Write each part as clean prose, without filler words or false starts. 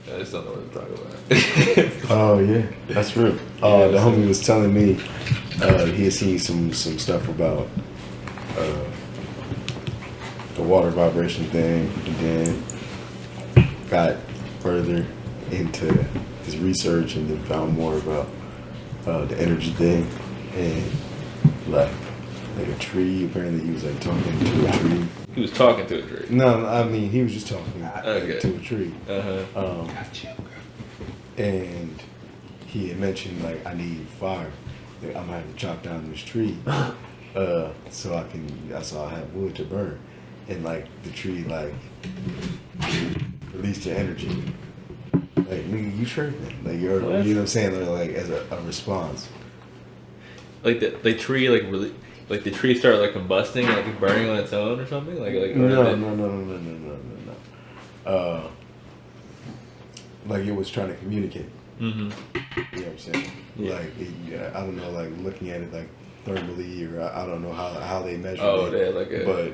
I just don't know what to talk about. Oh yeah, that's real. Yeah, the homie was telling me he had seen some stuff about the water vibration thing, and then got further into his research and then found more about the energy thing and like a tree. Apparently, he was like talking to a tree. He was talking to a tree. No, I mean he was just talking to a tree. Gotcha. And he had mentioned like I need fire. Like, I'm gonna have to chop down this tree, so I have wood to burn, and like the tree like released the energy. Like nigga, you tripping? Like you know what I'm saying? Like as a response. Like the tree like really. Like the tree started like combusting, like burning on its own or something. No. Like it was trying to communicate. Mm-hmm. You know what I'm saying? Yeah. Like I don't know, like looking at it like thermally, or I don't know how they measure it. Oh, yeah, like but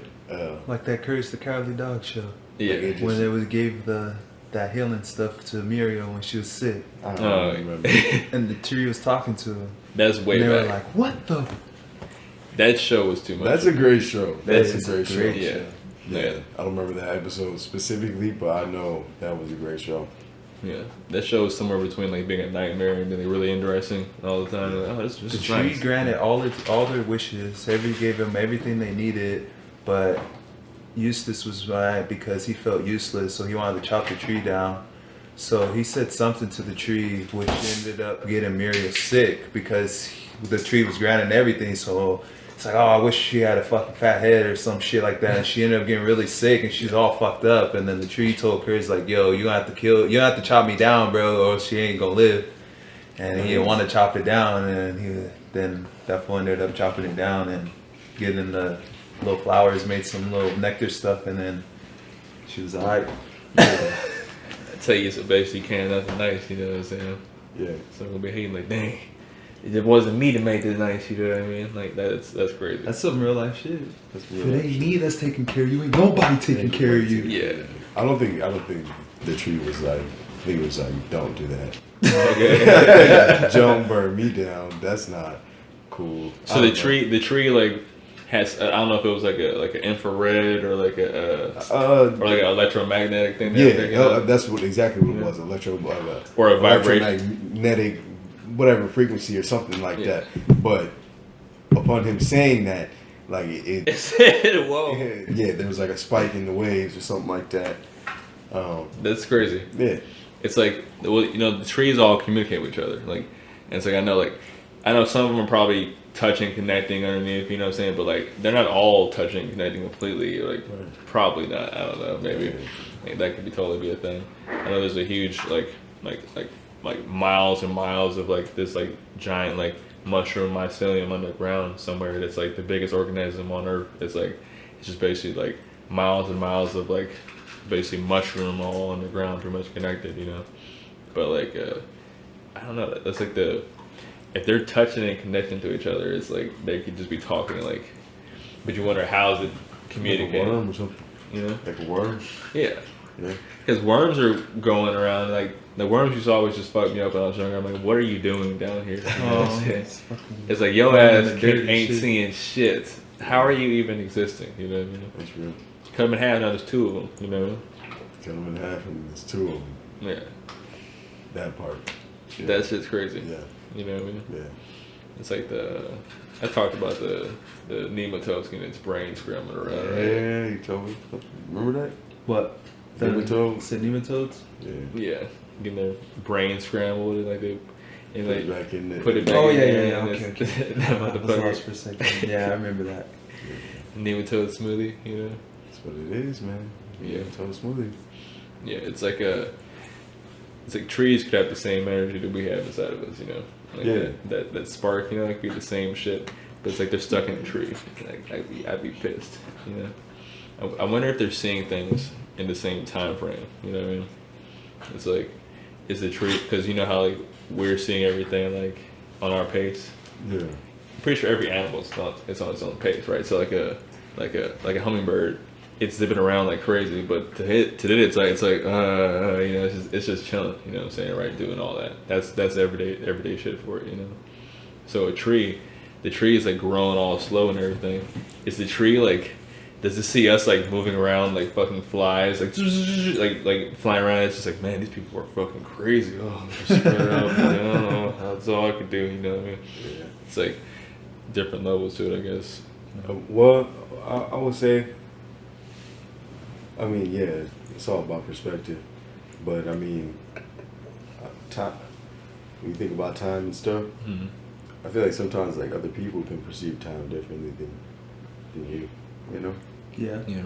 like that Courage the Cowardly Dog show. Yeah. Like When they gave that healing stuff to Muriel when she was sick, I don't remember. and the tree was talking to her. That's way and they back. were like, "What the?" That show was too much. That's a great show. That's a great show. Yeah. Yeah. I don't remember that episode specifically, but I know that was a great show. Yeah, that show is somewhere between like being a nightmare and being really interesting all the time. Like, oh, this The is tree nice. granted all their wishes. Gave them everything they needed, but Eustace was mad because he felt useless, so he wanted to chop the tree down. So he said something to the tree, which ended up getting Muriel sick because the tree was granting everything. So it's like, oh, I wish she had a fucking fat head or some shit like that. And she ended up getting really sick, and she's all fucked up. And then the tree told Courage like, yo, you gonna have to chop me down, bro, or she ain't gonna live. And he didn't want to chop it down, and then that fool ended up chopping it down and getting the little flowers, made some little nectar stuff, and then she was alright. I tell you, so basically, you can't nothing nice. You know what I'm saying? Yeah. So I'm gonna be hating like, dang, it wasn't me to make this nice. You know what I mean? Like that's crazy. That's some real life shit. That's If it ain't me that's taking care of you, ain't nobody taking care of you. Yeah. I don't think the tree was like. I think it was like, don't do that. Okay. Don't burn me down. That's not cool. So the tree like has I don't know if it was like an infrared or like or like an electromagnetic thing. That's exactly what it was. Or a vibration. Electromagnetic, whatever frequency or something like that. But upon him saying that, like it said, whoa. Yeah, there was like a spike in the waves or something like that. That's crazy. Yeah. It's like, well, you know, the trees all communicate with each other. Like, and it's like I know some of them are probably touching, connecting underneath. You know what I'm saying? But like, they're not all touching, connecting completely. Like, probably not. I don't know. Maybe that could totally be a thing. I know there's a huge like miles and miles of like this like giant like mushroom mycelium underground somewhere. That's like the biggest organism on Earth. It's just basically like miles and miles of like. Basically mushroom all underground, pretty much connected, you know. But like, I don't know. That's like if they're touching and connecting to each other, it's like they could just be talking like. But you wonder how's it communicating? Like a worm or something. You know. Like a worm. Yeah. Yeah. Because worms are going around like the worms used to always just fuck me up when I was younger. I'm like, what are you doing down here? You know what I'm saying? It's like yo ass ain't seeing shit. How are you even existing? You know what I mean? That's real. Cut them in half, now there's two of them, you know? Cut them in half and there's two of them. Yeah. That part. Yeah. That shit's crazy. Yeah. You know what I mean? Yeah. It's like I talked about the nematode getting its brain scrambling around, right? Yeah, you told me. Remember that? What? Nematodes? Said nematodes? Yeah. Yeah. Getting their brain scrambled and like Put it back in there. Put it back Oh, in yeah, there. yeah, and okay. That I was motherfucker. lost for a second. Yeah, I remember that. Nematode smoothie, you know? That's what it is, man. Yeah. Nematode smoothie. Yeah, it's like trees could have the same energy that we have inside of us, you know? Like Yeah. that spark, you know, like be the same shit, but it's like they're stuck in a tree. Like I'd be pissed, you know? I wonder if they're seeing things in the same time frame, you know what I mean? It's like, is the tree, because you know how like we're seeing everything like on our pace? Yeah. I'm pretty sure every animal it's on its own pace, right? So like a hummingbird it's zipping around like crazy, but to it it's like you know, it's just chilling, you know what I'm saying, right, doing all that. That's everyday shit for it, you know. So the tree is like growing all slow and everything. Is the tree like, does it see us like moving around like fucking flies, like flying around? It's just like, man, these people are fucking crazy. Oh, just spread out. I don't know. That's all I could do. You know what I mean? Yeah. It's like different levels to it, I guess. Well, I would say, I mean, yeah, it's all about perspective. But I mean, time. When you think about time and stuff, Mm-hmm. I feel like sometimes like other people can perceive time differently than you. You know? Yeah. Yeah.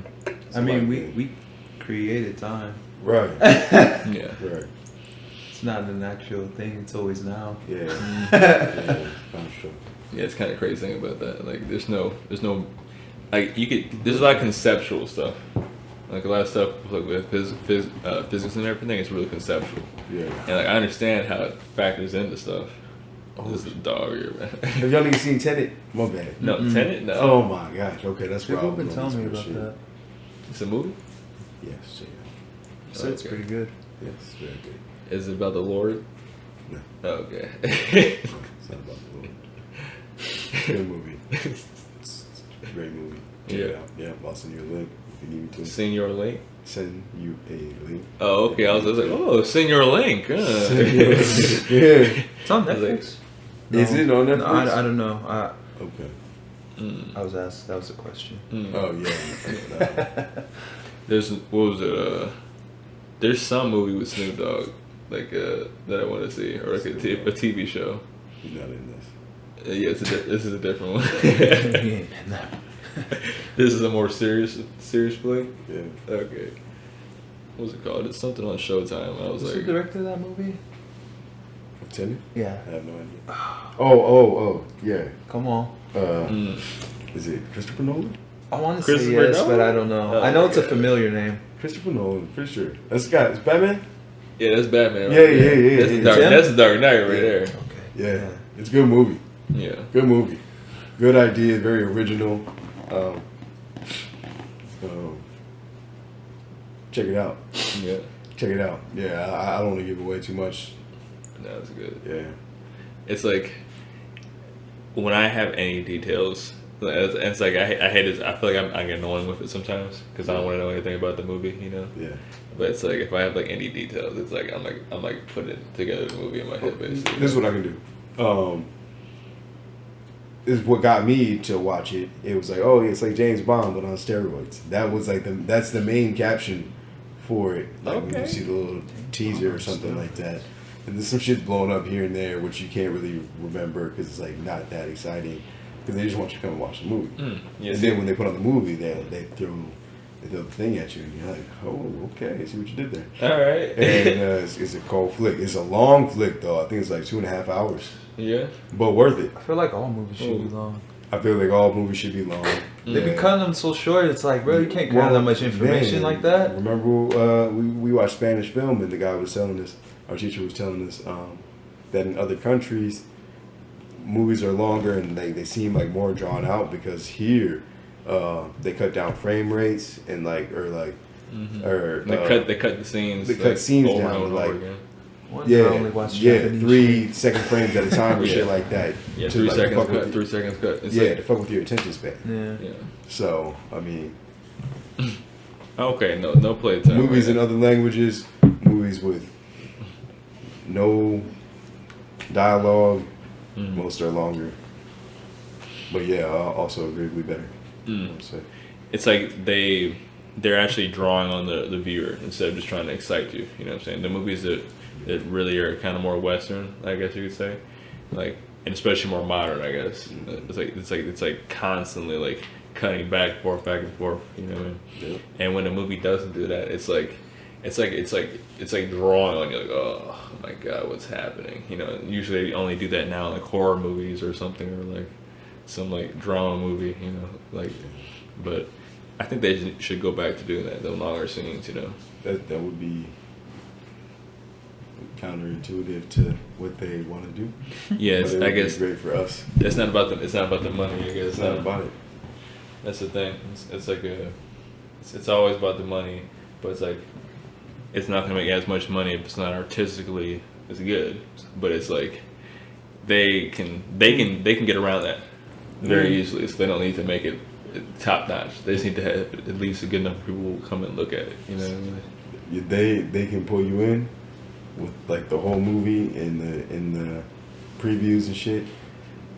I mean, like we created time. Right. Yeah. Right. It's not an actual thing. It's always now. Yeah. Mm-hmm. Yeah. I'm sure. Yeah, it's kind of crazy thing about that. Like, there's no, like, there's a lot of conceptual stuff. Like, a lot of stuff like with physics and everything is really conceptual. Yeah. And like, I understand how it factors into stuff. Oh, this is a dog here, man. Have y'all niggas seen Tenet? My bad. No, Mm-mm. Tenet? No. Oh my gosh. Okay, that's where I People was been going telling me with about shit. that. It's a movie? Yes. Yeah. So it's Okay. pretty good. Yes. Very good. Is it about the Lord? No. Oh, okay. It's not about the Lord. Good movie. It's a great movie. Yeah. Yeah. I'll send you a link if you need me to. Senior Link? Send you a link. Oh, okay. I was like, oh, Senior Link. Send you a link. Yeah. It's on I was like, Netflix. Is it on Netflix? No, I don't know. Okay. mm, I was asked. That was a question. mm. Oh yeah. There's, what was it? There's some movie with Snoop Dogg, like, that I want to see, or like a TV show. He's not in this. Yeah, this is a different one. He ain't in that. This is a more serious play. Yeah. Okay. What was it called? It's something on Showtime. I was Who's the like, director of that movie? Tenet? Yeah. I have no idea. Oh, yeah. Come on. mm. Is it Christopher Nolan? I want to say Christopher yes, Nolan? but I don't know. Oh, I know it's a okay. familiar name. Christopher Nolan, pretty sure. That's the guy. It's Batman? Yeah, that's Batman. Yeah, yeah, yeah, That's yeah. the Dark. Him? That's the Dark Knight right Yeah. there. Okay. Yeah. It's a good movie. Yeah. Good movie. Good idea. Very original. Check it out. Yeah. Check it out. Yeah, I don't want to give away too much. No, that's good. Yeah. It's like when I have any details, it's like I hate it. I feel like I get annoying with it sometimes because I don't want to know anything about the movie, you know. Yeah. But it's like if I have like any details, it's like I'm like putting together the movie in my head basically. This is what I can do. This is what got me to watch it. It was like, oh, it's like James Bond but on steroids. That was like that's the main caption for it. Like when you Okay. see the little teaser or something like that. And there's some shit's blown up here and there, which you can't really remember because it's like not that exciting. Because they just want you to come and watch the movie. Yes. And then when they put on the movie, they throw the thing at you, and you're like, oh, okay, I see what you did there. All right. And it's a cold flick. It's a long flick though. I think it's like 2.5 hours, Yeah. but worth it. I feel like all movies should be long. I feel like all movies should be long. They be Yeah. cutting them so short. It's like, bro, you can't carry that much information man, like that. Remember, we watched Spanish film, and the guy was telling us, our teacher was telling us that in other countries, movies are longer and they seem like more drawn out because here they cut down frame rates and they cut the scenes. they cut scenes over down, and over like- again. One time I only watched Japanese 3 second frames at a time or Yeah. shit like that. Yeah, to, 3 like, seconds fuck with cut. you. 3 seconds cut. It's Yeah, like- to fuck with your attention span. Yeah. yeah. So I mean, Okay, no play time. movies in other languages, movies with no dialogue, Mm. most are longer. But yeah, I also arguably better. Mm. I'd say. It's like they're actually drawing on the viewer instead of just trying to excite you. You know what I'm saying? The movies that really are kind of more Western, I guess you could say, like, and especially more modern, I guess. It's like constantly like cutting back and forth. You know what I mean? Yeah. And when a movie doesn't do that, it's like drawing on you, like, oh my god, what's happening? You know, usually they only do that now in like horror movies or something, or like some like drama movie, you know, like. But I think they should go back to doing that, the longer scenes, you know. That would be counterintuitive to what they want to do. Yeah, But it I would be guess great for us. it's not about the money. I guess It's not about it. that's the thing. It's like it's always about the money, but it's like it's not gonna make as much money if it's not artistically as good. But it's like they can get around that very easily, so they don't need to make it top notch. They just need to have at least a good enough people who will come and look at it. You know what I mean? They can pull you in with like the whole movie and the previews and shit.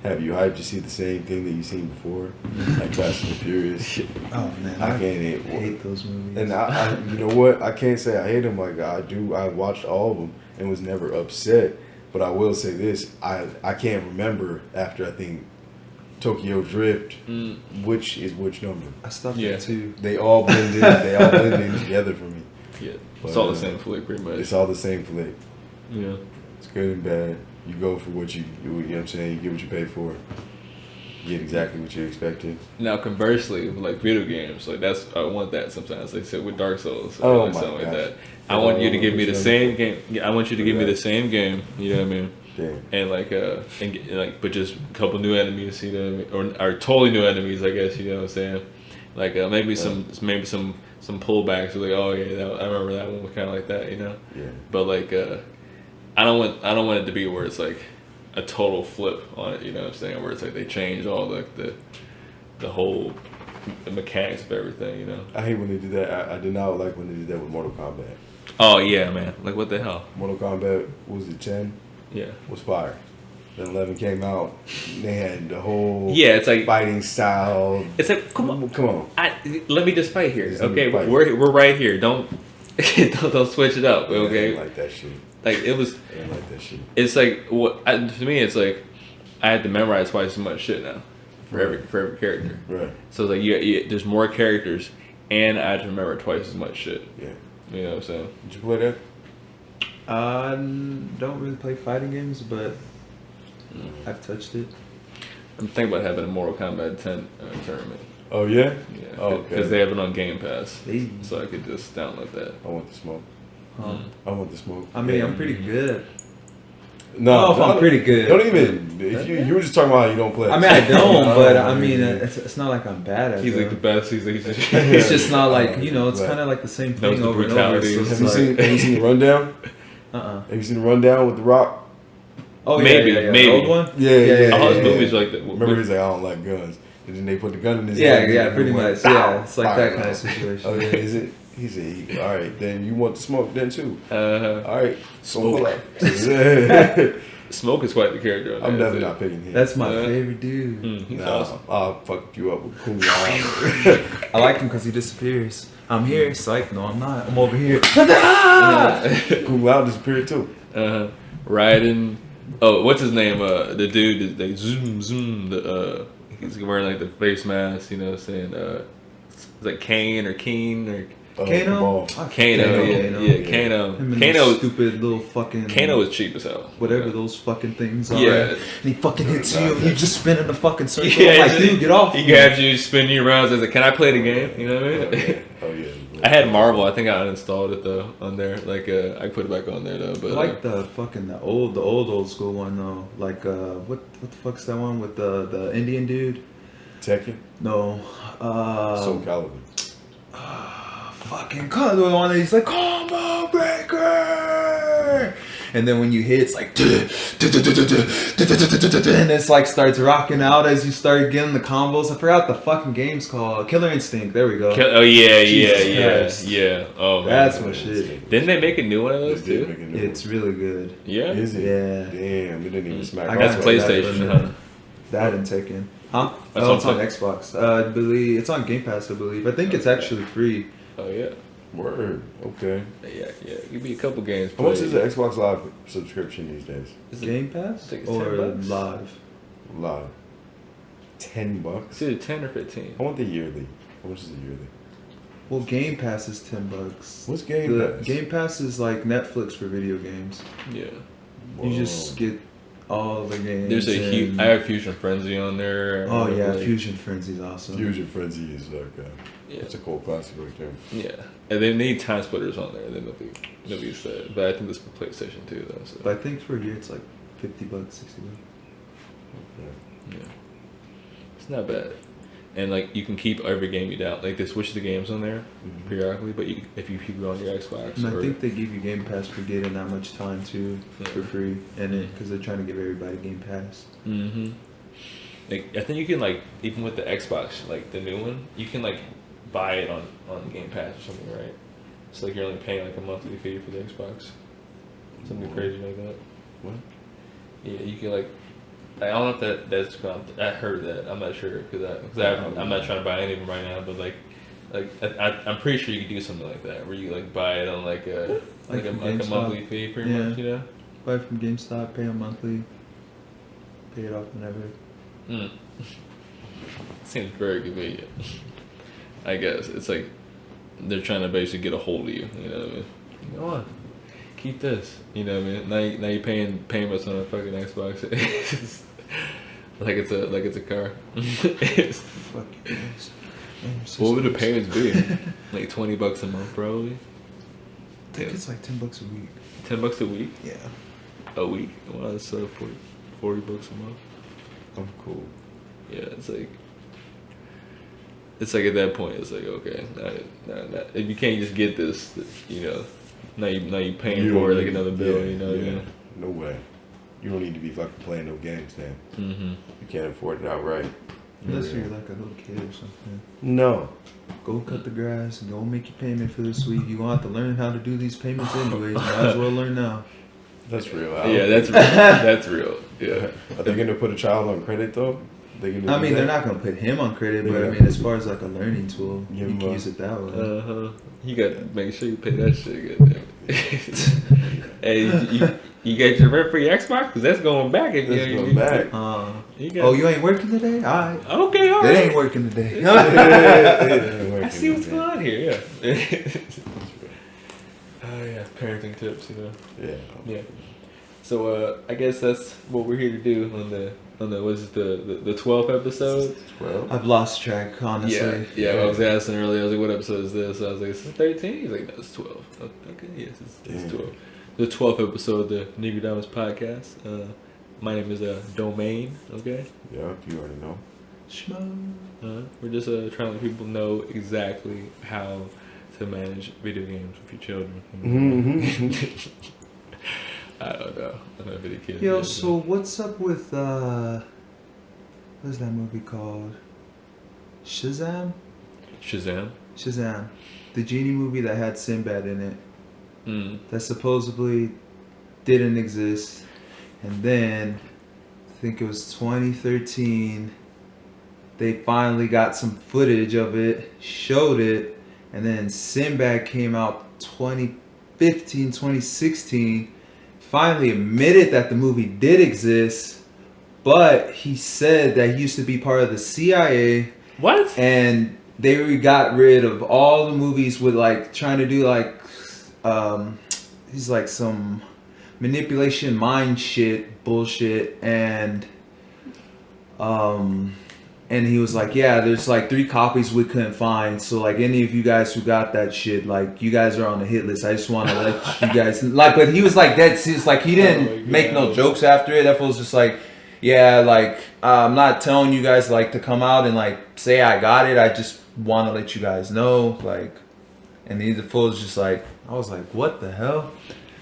Have you hyped to see the same thing that you've seen before, like Fast and the Furious? Oh man, I can't hate those movies. And I you know what? I can't say I hate them. Like I do. I watched all of them and was never upset. But I will say this: I can't remember after I think Tokyo Drift, which is which number. I stopped at 2. They all blend in. They all blend in together for me. Yeah, But, it's all the same flick, pretty much. It's all the same flick. Yeah. It's good and bad. You go for what you know what I'm saying? You get what you pay for. You get exactly what you expected. Now, conversely, with like video games, like I want that sometimes. Like said with Dark Souls, Oh or my something like gosh. that. I want you to give me the which same one? game. Yeah, I want you to give me the same game. You know what I mean? Damn. And like but just a couple new enemies. You know what I mean? Or totally new enemies, I guess. You know what I'm saying? Like maybe some pullbacks. Like, oh yeah, I remember that one was kind of like that. You know? Yeah. But like I don't want it to be where it's like a total flip on it, you know what I'm saying? Where it's like they change all the whole mechanics of everything, you know? I hate when they do that. I did not like when they did that with Mortal Kombat. Oh yeah, man. Like what the hell? Mortal Kombat, what was it 10? Yeah. Was fire. Then 11 came out. They had the whole Yeah, it's like fighting style. it's like come on. Let me just fight here. Just let Okay, me fight. we're right here. Don't don't switch it up, I okay? didn't like that shit. Like it was I didn't like that shit. it's like to me it's like I had to memorize twice as much shit now for every character. Right. So it's like there's more characters, and I had to remember twice as much shit. Yeah. You know what I'm saying? Did you play that? I don't really play fighting games, but I've touched it. I'm thinking about having a Mortal Kombat 10 tournament. Oh yeah. Yeah. Oh, okay. Because they have it on Game Pass, Hey. so I could just download that. I want the smoke. Huh. I want the smoke. I mean, I'm pretty good. No, if I'm pretty good. Don't even. If you were just talking about how you don't play. I mean, I don't, but I mean, it's not like I'm bad at it. He's like the best. He's It's just not like, you know, it's kind of like the same Knows thing the over and over. brutality. So Have it's you like, seen the rundown? uh-uh. Have you seen the rundown with The Rock? Oh, Maybe, yeah. maybe. The old one? Yeah. all his yeah. movies are like that. Remember, he's like, I don't like guns, and then they put the gun in his Yeah, hand. yeah, and pretty he went, much. Yeah, it's like fire. that kind of situation. Oh yeah, is it? He said, all right, then you want the smoke then too. Uh, All right, Smoke. pull up. Smoke is quite the character. I'm definitely not picking him. That's my Uh, favorite dude. He's Nah, awesome. I'll fuck you up with Kung Lao. I like him because he disappears. I'm here. Psych. No, I'm not. I'm over here. Kung Lao disappeared too. Raiden. Oh, what's his name? The dude. They zoom. He's wearing like the face mask. You know what I'm saying? It's like Kane or Keen or Kano? Kabal. Kano. Yeah, Kano. Him and Kano. those stupid little fucking. Kano is cheap as hell. Whatever those fucking things are. Yeah. And he fucking hits you and you just spin in the fucking circle. Yeah, I'm like, dude, get off. He grabs you, spin you around. Says, "Can I play the game?" You know what I mean? Oh yeah. I had Marvel. I think I uninstalled it though on there. Like I put it back on there though. I But like the old school one though. Like what the fuck's that one with the Indian dude? Tekken. No. Soul Calibur. Fucking the one that he's like combo breaker, and then when you hit, it's like, and it's like starts rocking out as you start getting the combos. I forgot the fucking game's called. Killer Instinct. There we go. oh yeah, Jesus yeah. Oh man, That's my shit. Didn't they make a new one of those They did too? make a new It's really good. Yeah. one. Is it? Yeah. Damn, it didn't even smack. I off. That's got Like PlayStation, that. huh? That and Tekken. Huh? That's Oh, on it's on Play- Xbox. I believe it's on Game Pass. I believe. I think it's actually free. Oh yeah. Word. Okay. Yeah. Give me a couple games. How much played. is the Xbox Live subscription these days? Is it- Game Pass I think it's or $10. live? Live. $10. It's either 10 or 15. I want the yearly. How much is the yearly? Well, Game Pass is $10. What's Game The Pass? Game Pass is like Netflix for video games. Yeah. You just get all the games. There's a huge. and- I have Fusion Frenzy on there. Oh yeah, Like, Fusion Frenzy's awesome. Fusion Frenzy is like Yeah. it's a cool classic right there. Yeah, and they need time splitters on there. Then they'll be sad. But I think this is for PlayStation too, though. So But I think for a year it's like $50, $60. Yeah. yeah, it's not bad. and like you can keep every game you down. Like they switch the games on there periodically, but if you keep it on your Xbox, And I think they give you Game Pass for getting that much time too, for free, and it because they're trying to give everybody Game Pass. Mm-hmm. Like I think you can like even with the Xbox, like the new one, you can like buy it on Game Pass or something, right? It's like you're only paying like a monthly fee for the Xbox, something crazy like that. What? Yeah, you can like. I don't know if that's. I heard that. I'm not sure because I'm not trying to buy any of them right now. But I'm pretty sure you could do something like that where you like buy it on like a monthly fee, pretty much. You know. Buy from GameStop, pay them monthly, pay it off whenever. Seems very convenient. I guess it's like they're trying to basically get a hold of you. You know what I mean? Go on, keep this. You know what I mean? Now you're paying payments on a fucking Xbox. like it's a car. Fuck yes. What would the payments be? Like $20 a month, probably. I think it's like $10 a week. $10 a week? Yeah. A week? Well, that's $40 a month. I'm cool. Yeah, it's like at that point, it's like okay, if you can't just get this, you know, now you paying for like another bill, you know. Yeah. No way. You don't need to be fucking playing no games then. Mm-hmm. You can't afford it outright. Unless you're like a little kid or something. No. Go cut the grass and go make your payment for this week. You're going to have to learn how to do these payments anyways. Might as well learn now. That's real. Yeah, that's real. That's real. Yeah. Are they gonna put a child on credit though? They're not gonna put him on credit, but I mean, as far as like a learning tool, you can use it that way. You got to make sure you pay that shit. Hey, you got your rent for your Xbox? Because that's going back. If that's going back. You ain't working today? All right. Okay, all right. It ain't working today. I see what's going on here. Yeah. Oh yeah, parenting tips. You know. Yeah. Yeah. So I guess that's what we're here to do on the what's it, the 12th episode? 12. I've lost track, honestly. Yeah. I was asking earlier. I was like, "What episode is this?" I was like, "It's 13." He's like, "No, it's 12." Okay, yes, it's 12. The 12th episode of the Negrodamus podcast. My name is Domain. Okay. Yeah, you already know. Schmo. We're just trying to let people know exactly how to manage video games with your children. Mm-hmm. I don't know. I'm not video kid. Yo, so what's up with what's that movie called? Shazam? Shazam. The genie movie that had Sinbad in it. That supposedly didn't exist. And then I think it was 2013. They finally got some footage of it, showed it, and then Sinbad came out 2015, 2016. Finally admitted that the movie did exist, but he said that he used to be part of the CIA. What? And they got rid of all the movies with like trying to do like he's like some manipulation mind shit bullshit, and he was like, yeah, there's like 3 copies we couldn't find. So like any of you guys who got that shit, like you guys are on the hit list. I just want to let you guys like. But he was like that. It's like he didn't make no jokes after it. That was just like, yeah, like I'm not telling you guys like to come out and like say I got it. I just want to let you guys know, like. And the fool was just like, I was like, what the hell?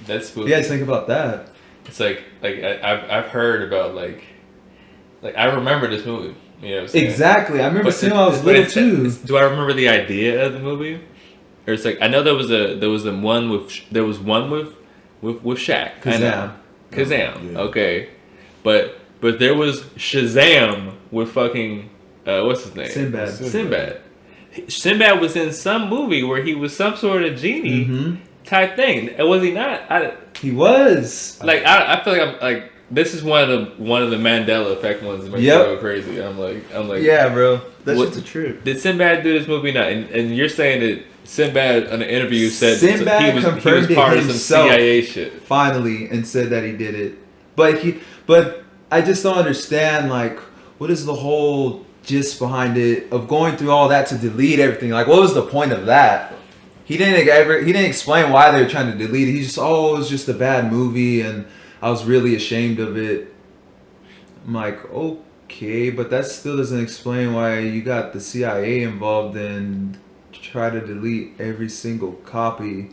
That's spooky. You guys think about that? It's like I've heard about like I remember this movie. You know what I'm saying? Exactly. I remember seeing when I was little too. Do I remember the idea of the movie? Or it's like I know there was one with Shaq. Kazam. Kazam. Okay, but there was Shazam with fucking what's his name? Sinbad. Sinbad was in some movie where he was some sort of genie type thing. Was he not? He was. Like I feel like I'm like. This is one of the Mandela effect ones that makes me go crazy. I'm like, yeah, bro. That's just a trip. Did Sinbad do this movie now? And you're saying that Sinbad in an interview said Sinbad he was part of some CIA shit. Finally, and said that he did it. But I just don't understand, like, what is the whole gist behind it of going through all that to delete everything? Like, what was the point of that? He didn't explain why they were trying to delete it. He just, it was just a bad movie and I was really ashamed of it. I'm like, Okay, but that still doesn't explain why you got the CIA involved and try to delete every single copy,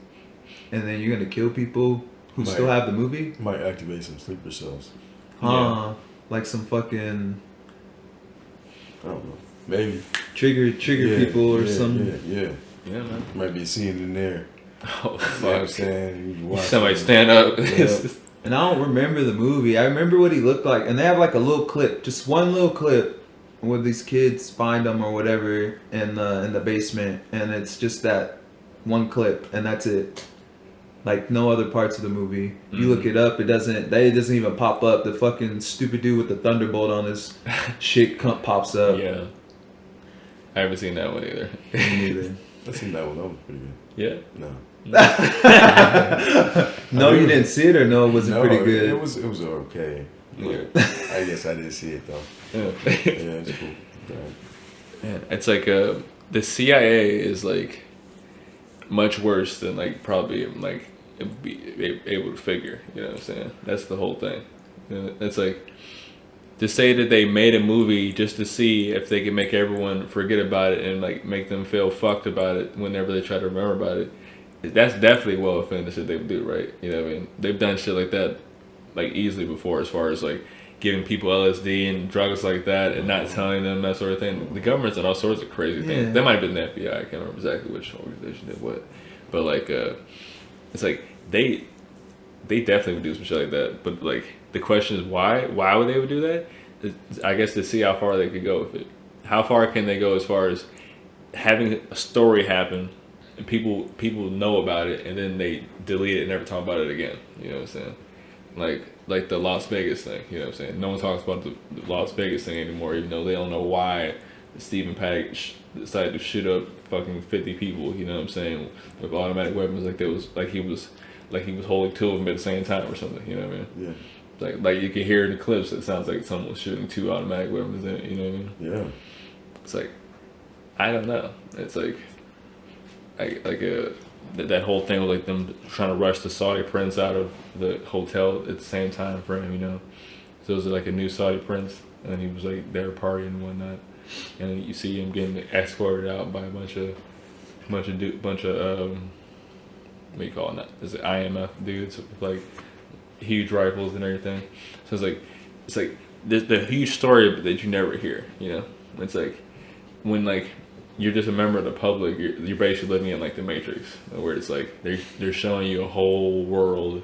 and then you're gonna kill people who still have the movie. Might activate some sleeper cells. Huh? Like some fucking I don't know. Maybe trigger people or something. Yeah, man. Might be a scene in there. Oh, You know what I'm fuck. saying? You watch Somebody it. stand up. Yeah. And I don't remember the movie. I remember what he looked like, and they have like a little clip, just one little clip, where these kids find him or whatever in the basement, and it's just that one clip, and that's it. Like no other parts of the movie. You look it up, it doesn't even pop up. The fucking stupid dude with the thunderbolt on his shit pops up. Yeah. I haven't seen that one either. Me neither. I seen that one. That was pretty good. Yeah. No. No, you didn't see it, or no, it wasn't pretty good. It was okay. Yeah. I guess I didn't see it though. Yeah. Yeah, it's cool. Right. Man, it's like the CIA is like much worse than like probably like be able to figure. You know what I'm saying? That's the whole thing. You know, it's like to say that they made a movie just to see if they could make everyone forget about it and like make them feel fucked about it whenever they try to remember about it. That's definitely well within the shit they would do, right? You know what I mean? They've done shit like that like easily before, as far as like giving people LSD and drugs like that and not telling them that sort of thing. The government's done all sorts of crazy things. Yeah. That might have been the FBI. I can't remember exactly which organization did what, but like it's like they definitely would do some shit like that. But like the question is why? Why would they would do that? I guess to see how far they could go with it. How far can they go as far as having a story happen and people know about it and then they delete it and never talk about it again? You know what I'm saying? Like the Las Vegas thing. You know what I'm saying? No one talks about the Las Vegas thing anymore, even though they don't know why Stephen Paddock decided to shoot up fucking 50 people. You know what I'm saying? With automatic weapons, like he was holding two of them at the same time or something. You know what I mean? Yeah. Like you can hear in the clips, it sounds like someone was shooting two automatic weapons in it, you know what I mean? Yeah. It's like, I don't know. It's like that whole thing with like them trying to rush the Saudi prince out of the hotel at the same time frame, you know? So it was like a new Saudi prince, and he was like there partying and whatnot, and then you see him getting escorted out by a bunch of what do you call it? Is it IMF dudes with like huge rifles and everything? So it's like the huge story that you never hear, you know? It's like when like you're just a member of the public, you're basically living in like the Matrix, where it's like they're showing you a whole world,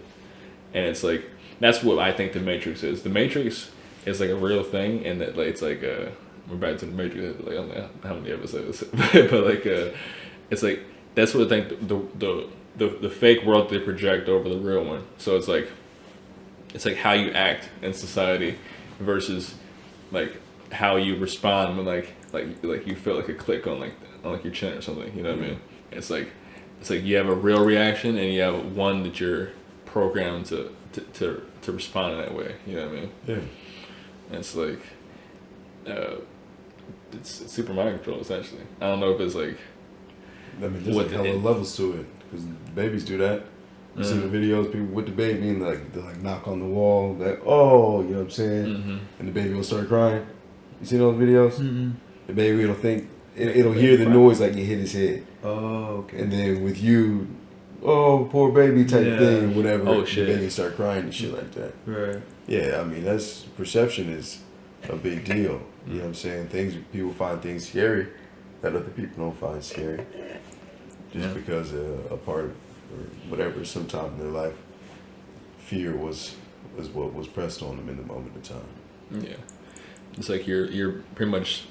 and it's like that's what I think the Matrix is. The Matrix is like a real thing, and that like it's like we're back to the Matrix, like I don't know how many episodes, but like it's like that's what I think the fake world they project over the real one. So it's like how you act in society versus like how you respond when like you feel like a click on like your chin or something. You know what I mean? It's like you have a real reaction and you have one that you're programmed to respond in that way. You know what I mean? Yeah. And it's like it's super mind control essentially. I don't know if it's like I mean, there's a hell of levels to it, because babies do that. You see the videos, people with the baby, and they like knock on the wall, like, oh, you know what I'm saying? And the baby will start crying. You see those videos? Mm-hmm. The baby will think, it'll hear the noise like it hit his head. Oh, okay. And then with you, oh, poor baby type thing, whatever. Oh, shit. The baby start crying and shit like that. Right. Yeah, I mean, perception is a big deal. You know what I'm saying? People find things scary that other people don't find scary. Just because a part of, or whatever, sometime in their life, fear was what was pressed on them in the moment of time. Yeah, it's like you're pretty much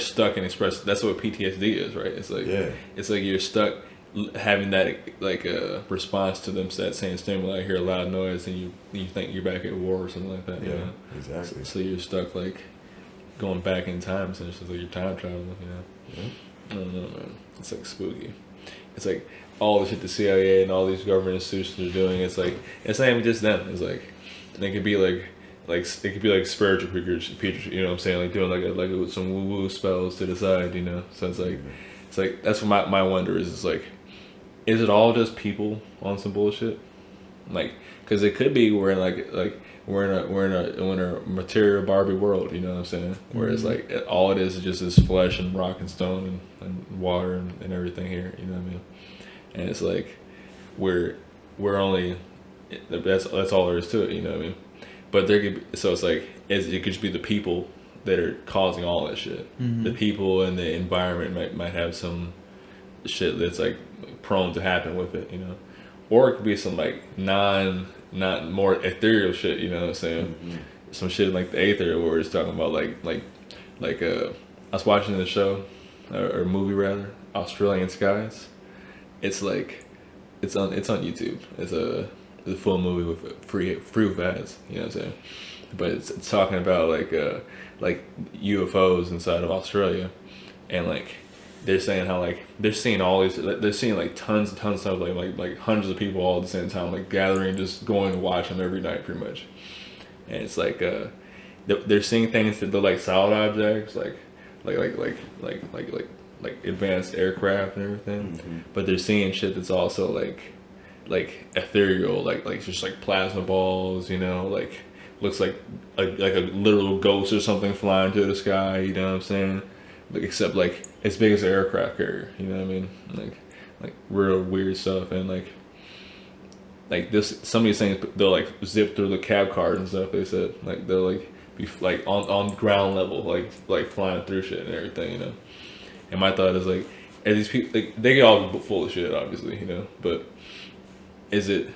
stuck in express. That's what PTSD is, right? It's like it's like you're stuck having that like a response to them that same stimuli. Hear a loud noise and you think you're back at war or something like that. Yeah, you know? exactly. So you're stuck like going back in time, essentially, like you're time traveling. You know. Yeah. I don't know, man. It's like spooky. It's like all the shit the CIA and all these government institutions are doing. It's like it's not even just them. It's like they could be like it could be like spiritual creatures. You know what I'm saying? Like doing like some woo woo spells to the side. You know. So it's like that's what my wonder is. It's like, is it all just people on some bullshit? Like, because it could be we're in a material Barbie world. You know what I'm saying? Where it's like all it is just this flesh and rock and stone and water and everything here. You know what I mean? And it's like we're only that's all there is to it. You know what I mean? But there could be, so it's like it could just be the people that are causing all that shit. The people and the environment might have some shit that's like prone to happen with it, you know, or it could be some like not more ethereal shit, you know what I'm saying? Some shit like the Aether, where it's talking about like I was watching the show or movie rather, Australian Skies. It's like it's on YouTube. It's a full movie with free with ads, you know what I'm saying? But it's talking about like UFOs inside of Australia, and like they're saying how like they're seeing all these, they're seeing like tons and tons of like hundreds of people all at the same time, like gathering, just going to watch them every night pretty much. And it's like they're seeing things that look like solid objects, like advanced aircraft and everything, but they're seeing shit that's also like ethereal, like just like plasma balls, you know, like looks like a literal ghost or something flying through the sky, you know what I'm saying? Like, except like as big as an aircraft carrier, you know what I mean? Like real weird stuff. And like this, some of these things they'll like zip through the cab cars and stuff. They said like they'll like be like on ground level, like flying through shit and everything, you know. And my thought is like, are these people, like, they get all full of shit, obviously, you know, but is it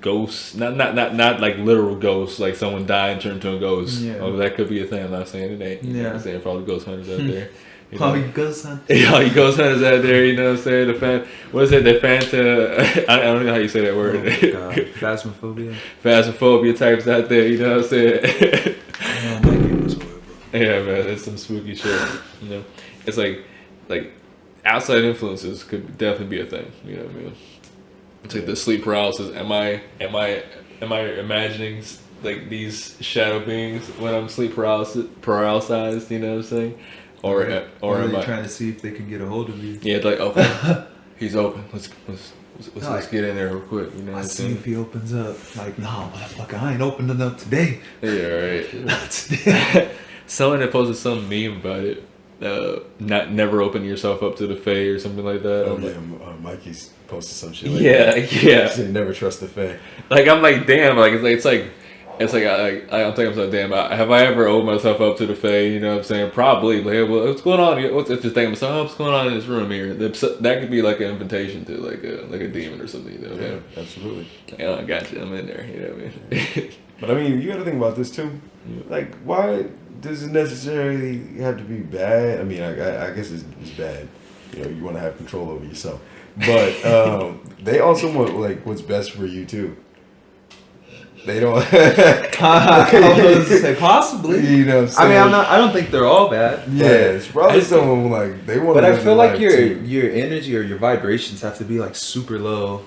ghosts? Not like literal ghosts, like someone died and turned into a ghost. Yeah. Oh, that could be a thing. I'm not saying it ain't. You know what I'm saying? For all the ghost hunters out there. You know? All you ghost hunters. Yeah, all you ghost hunters out there, you know what I'm saying? What is it? The I don't know how you say that word. Oh, God. Phasmophobia. Phasmophobia types out there, you know what I'm saying? Man, that game was horrible. Yeah, man, it's some spooky shit. You know, it's like outside influences could definitely be a thing. You know what I mean? It's like the sleep paralysis. Am I imagining like these shadow beings when I'm sleep paralyzed? You know what I'm saying? Or am I trying to see if they can get a hold of you? Yeah, like okay, he's open. Let's get in there real quick. You know what I'm see saying? if he opens up. Like, nah, motherfucker, I ain't opening up today. Yeah, right. Not today. Someone had posted some meme about it. Never open yourself up to the Fae or something like that. Oh I'm yeah, like, Mikey's posted some shit. Like yeah. He said never trust the Fae. Like I'm like, damn. Like it's like I'm thinking myself, damn. Have I ever opened myself up to the Fae? You know what I'm saying? Probably. Like, well, what's going on? It's just thinking myself, oh, what's going on in this room here? That could be like an invitation to like a demon or something. You know? Yeah, absolutely. Yeah, I got you. I'm in there. You know what I mean? But I mean, you got to think about this too. Like, why does it necessarily have to be bad? I mean, I guess it's bad. You know, you want to have control over yourself. But they also want like what's best for you too. They don't. I was gonna say possibly. You know what I'm saying? I mean, I don't think they're all bad. Yeah, it's probably someone like they want. But I feel like your energy or your vibrations have to be like super low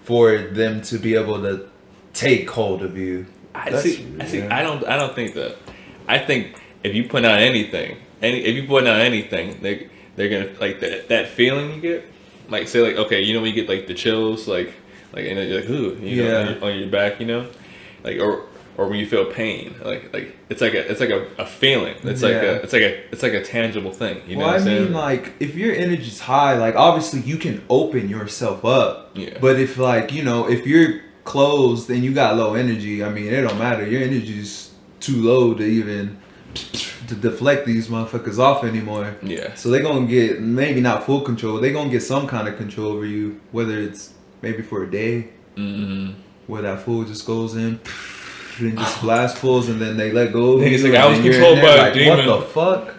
for them to be able to take hold of you. I don't think that. I think if you put out anything, they're gonna like that feeling you get. Like say like okay, you know when you get like the chills, like and you're like ooh, you know, on your back, you know, like or when you feel pain, like it's like a feeling. It's like a tangible thing. You know what I'm saying? Mean, like if your energy's high, like obviously you can open yourself up. Yeah. But if like you know if you're closed and you got low energy, I mean it don't matter. Your energy's too low to even to deflect these motherfuckers off anymore. Yeah. So they're gonna get maybe not full control. They're gonna get some kind of control over you, whether it's maybe for a day, where that fool just goes in and just blast fools, and then they let go. He's like, I was controlled by a demon. What the fuck?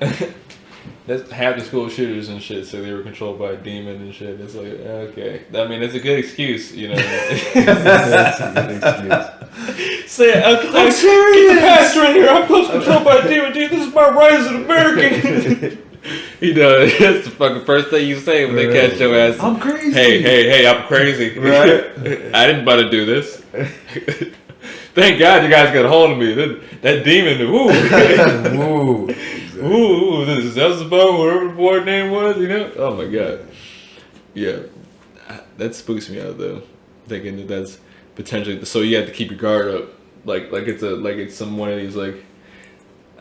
That's half the school shooters and shit. So they were controlled by a demon and shit. It's like okay. I mean, it's a good excuse, you know. That's a good excuse. Say, I'm serious. The pastor in here. I'm controlled by a demon, dude. This is my right as an American. You know, that's the fucking first thing you say when they catch your ass. I'm crazy. Hey, I'm crazy. Right? I didn't about to do this. Thank God you guys got a hold of me. That demon, woo. Woo. Ooh, this is Elzebub, whatever the boy's name was, you know? Oh my God. Yeah. That spooks me out though. Thinking that's potentially. So you have to keep your guard up, like it's some one of these like.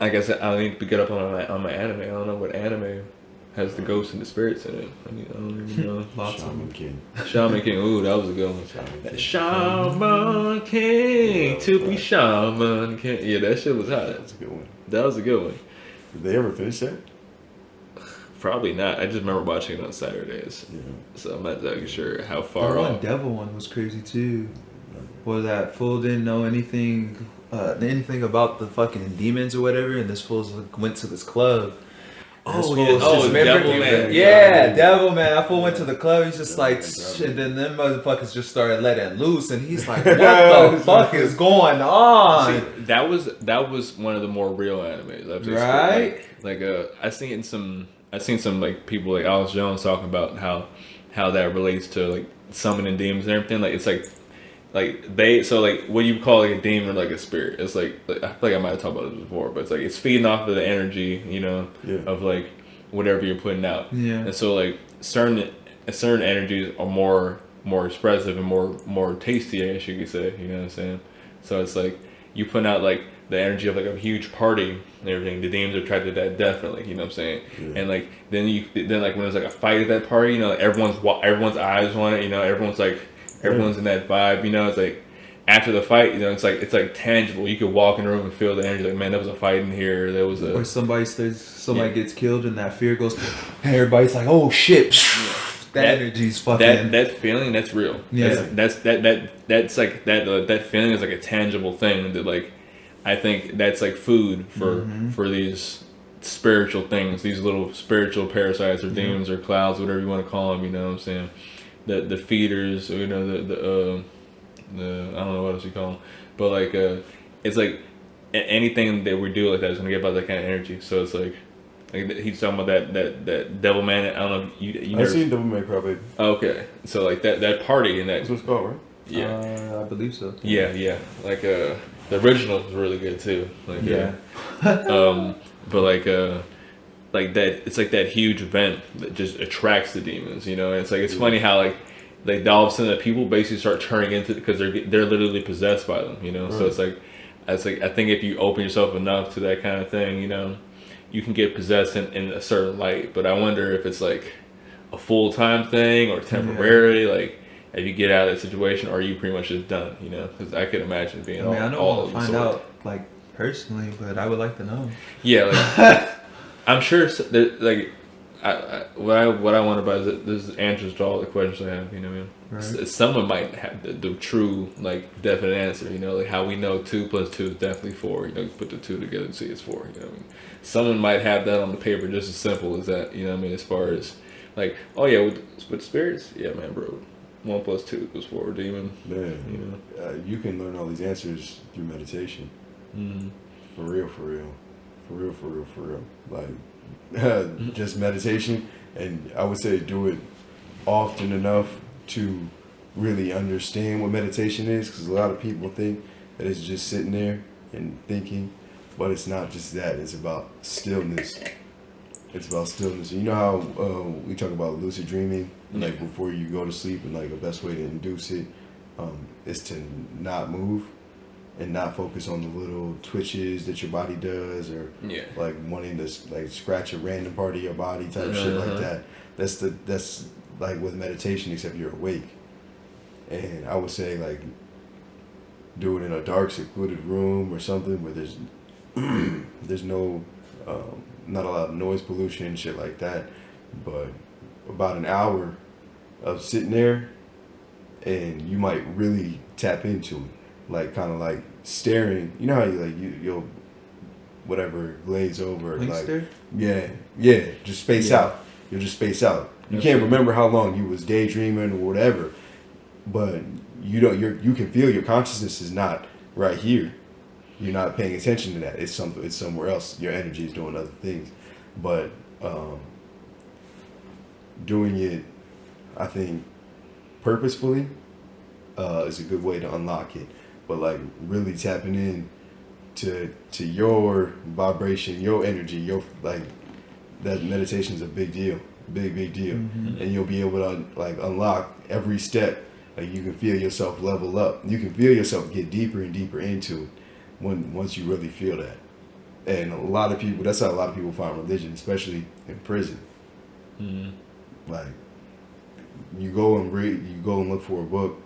I guess I need to get up on my anime. I don't know what anime has the ghosts and the spirits in it. I don't even know. Lots of Shaman them. King. Shaman King. Ooh, that was a good one. Shaman King. Yeah, To be right. Shaman King. Yeah, that shit was hot. That's a good one. That was a good one. Did they ever finish that? Probably not. I just remember watching it on Saturdays. Yeah. So I'm not exactly sure how The far one off. devil one was crazy too. Where that fool didn't know anything about the fucking demons or whatever, and this fool went to this club. And this Oh, fool yeah. was Oh, just Devil remembering- Man. Yeah, devil man. That fool went to the club. He's just Devil like, Man, shh, Devil and then them motherfuckers just started letting loose, and he's like, what the fuck is going on? See, that was one of the more real animes. I've just- Right? Like I seen some like people like Alex Jones talking about how that relates to like summoning demons and everything. Like it's like they so like what you call like a demon or like a spirit. It's like I feel like I might have talked about this before, but it's like it's feeding off of the energy, Yeah. of like whatever you're putting out. Yeah. And so like certain energies are more expressive and more tasty, I guess you could say. You know what I'm saying? So it's like you putting out like the energy of like a huge party and everything. The demons are attracted to that definitely. You know what I'm saying? Yeah. And like then like when there's like a fight at that party, like everyone's eyes on it. Everyone's in that vibe. It's like after the fight, it's like tangible. You could walk in the room and feel the energy. Like, man, there was a fight in here. There was Or a somebody gets killed, and that fear goes, and everybody's like, oh shit. That energy's fucking. that feeling. That's real. Yeah. That's like that feeling is like a tangible thing that like I think that's like food for these spiritual things, these little spiritual parasites or demons or clouds, whatever you want to call them. You know what I'm saying? The feeders, or the I don't know what else you call them, but like it's like anything that we do like that is gonna get about that kind of energy. So it's like he's talking about that devil man. I don't know if you I've never seen Devil May Cry Baby. Okay, so like that party and that That's what it's called, right? yeah. I believe so. Yeah. Like the original was really good too. Like Yeah. but like that it's like that huge event that just attracts the demons, and it's like it's funny how like all of a sudden the people basically start turning into because they're literally possessed by them, So it's like I think if you open yourself enough to that kind of thing, you can get possessed in a certain light. But I wonder if it's like a full-time thing or temporary, like if you get out of that situation, or are you pretty much just done, because I could imagine being I don't all want of to the find sort. out like personally, but I would like to know. Yeah, like I'm sure like what I want about is that there's answers to all the questions I have. You know what I mean? Right. Someone might have the true like definite answer. Like how we know 2 + 2 is definitely 4. You put the 2 together and see it's 4. You know what I mean? Someone might have that on the paper just as simple as that. You know what I mean? As far as like, oh yeah, with spirits, yeah, man, bro. 1 + 2 = 4. Demon. Man, you can learn all these answers through meditation. Mm-hmm. For real. Like, just meditation. And I would say do it often enough to really understand what meditation is. Because a lot of people think that it's just sitting there and thinking. But it's not just that. It's about stillness. You know how we talk about lucid dreaming? Like before you go to sleep, and like the best way to induce it is to not move and not focus on the little twitches that your body does, or like wanting to like scratch a random part of your body type shit like that. That's like with meditation, except you're awake. And I would say like do it in a dark, secluded room or something where there's no not a lot of noise pollution and shit like that. But about an hour of sitting there, and you might really tap into it. Like kind of like staring, you know how you'll whatever glaze over, Like like stare? yeah, just space out. You'll just space out. You can't remember how long you was daydreaming or whatever, but you can feel your consciousness is not right here. You're not paying attention to that. It's somewhere else. Your energy is doing other things, but doing it, I think, purposefully is a good way to unlock it. But like really tapping in to your vibration, your energy, your like that meditation is a big deal, big deal, and you'll be able to like unlock every step Like you can feel yourself level up. You can feel yourself get deeper and deeper into it once you really feel that. And a lot of people, that's how a lot of people find religion, especially in prison. Mm-hmm. Like you go and read, you go and look for a book.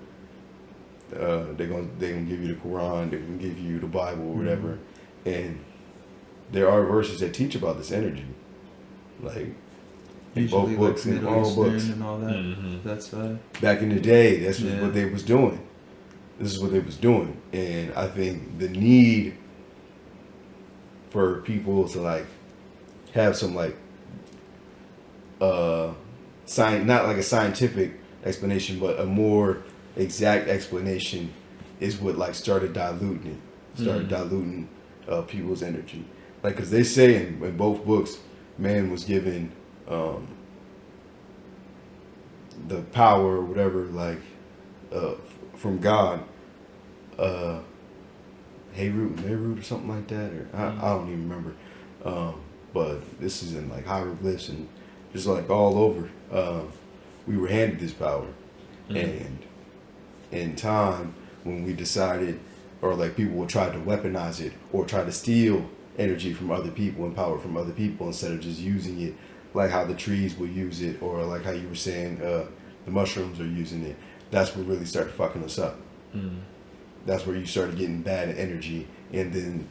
They're gonna give you the Quran, they're gonna give you the Bible or whatever, and there are verses that teach about this energy, like in both books, in all books, and all that. Mm-hmm. That's back in the day. That's what they was doing. This is what they was doing, and I think the need for people to like have some like not like a scientific explanation, but a more exact explanation is what like started diluting people's energy. Like, because they say in both books, man was given the power or whatever, like from God, Heyrut or something like that, or I don't even remember. But this is in like hieroglyphs and just like all over. We were handed this power, and in time when we decided, or like people would try to weaponize it or try to steal energy from other people and power from other people instead of just using it like how the trees will use it, or like how you were saying the mushrooms are using it. That's what really started fucking us up. That's where you started getting bad energy, and then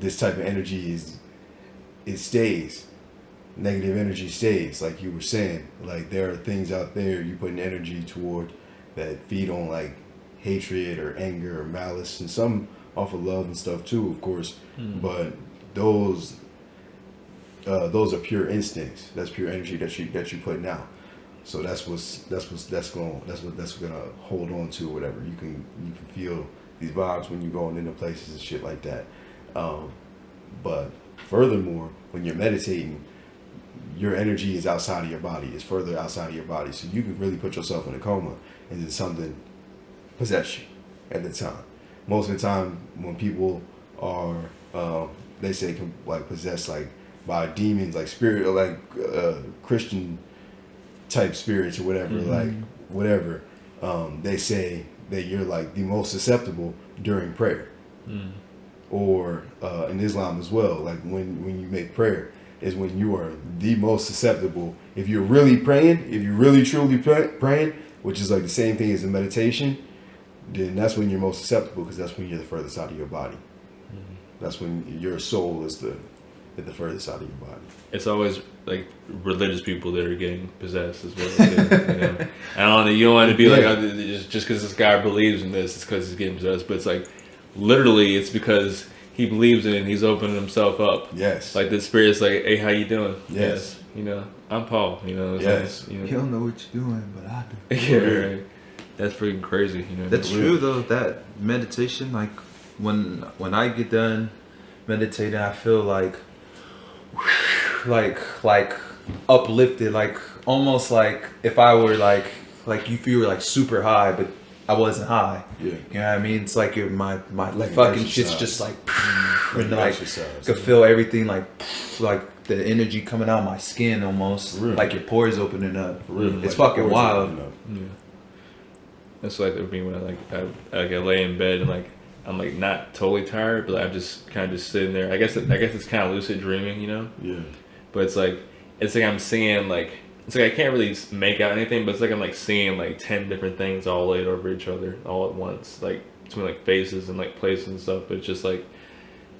this type of energy it stays. Negative energy stays, like you were saying. Like there are things out there you put an energy toward that feed on like hatred or anger or malice, and some off of love and stuff too, of course. But those are pure instincts. That's pure energy that you putting out. So that's gonna hold on to whatever. You can feel these vibes when you're going into places and shit like that. But furthermore, when you're meditating, your energy is outside of your body. It's further outside of your body. So you can really put yourself in a coma and then something possess you at the time. Most of the time when people are, they say like possessed like by demons, like spirit, or like Christian type spirits or whatever, like whatever, they say that you're like the most susceptible during prayer. Or in Islam as well, like when you make prayer is when you are the most susceptible. If you're really praying, if you're really truly praying, which is like the same thing as a meditation, then that's when you're most susceptible, because that's when you're the furthest out of your body. That's when your soul is at the furthest out of your body. It's always like religious people that are getting possessed as well. Too, you know? I don't know, you don't want to be like, oh, just because this guy believes in this, it's because he's getting possessed. But it's like, literally, it's because he believes in it and he's opening himself up. Yes. Like the spirit's like, hey, how you doing? Yes. You know, I'm Paul. You know. Yes. Like, you You don't know what you're doing, but I do. Yeah. Right. That's freaking crazy. You know. That's true though. That meditation, like when I get done meditating, I feel like uplifted, like almost like if I were like you feel like super high, but I wasn't high. Yeah. You know what I mean? It's like my like fucking shit's just like and like exercise. could feel everything like the energy coming out of my skin almost, like your pores opening up. It's Like fucking wild. Yeah. That's like for me when I lay in bed and like I'm like not totally tired, but I'm just kind of just sitting there. I guess it's kind of lucid dreaming, you know. Yeah. But it's like I'm seeing like. It's like I can't really make out anything, but it's like I'm like seeing like 10 different things all laid over each other all at once, like between like faces and like places and stuff. But it's just like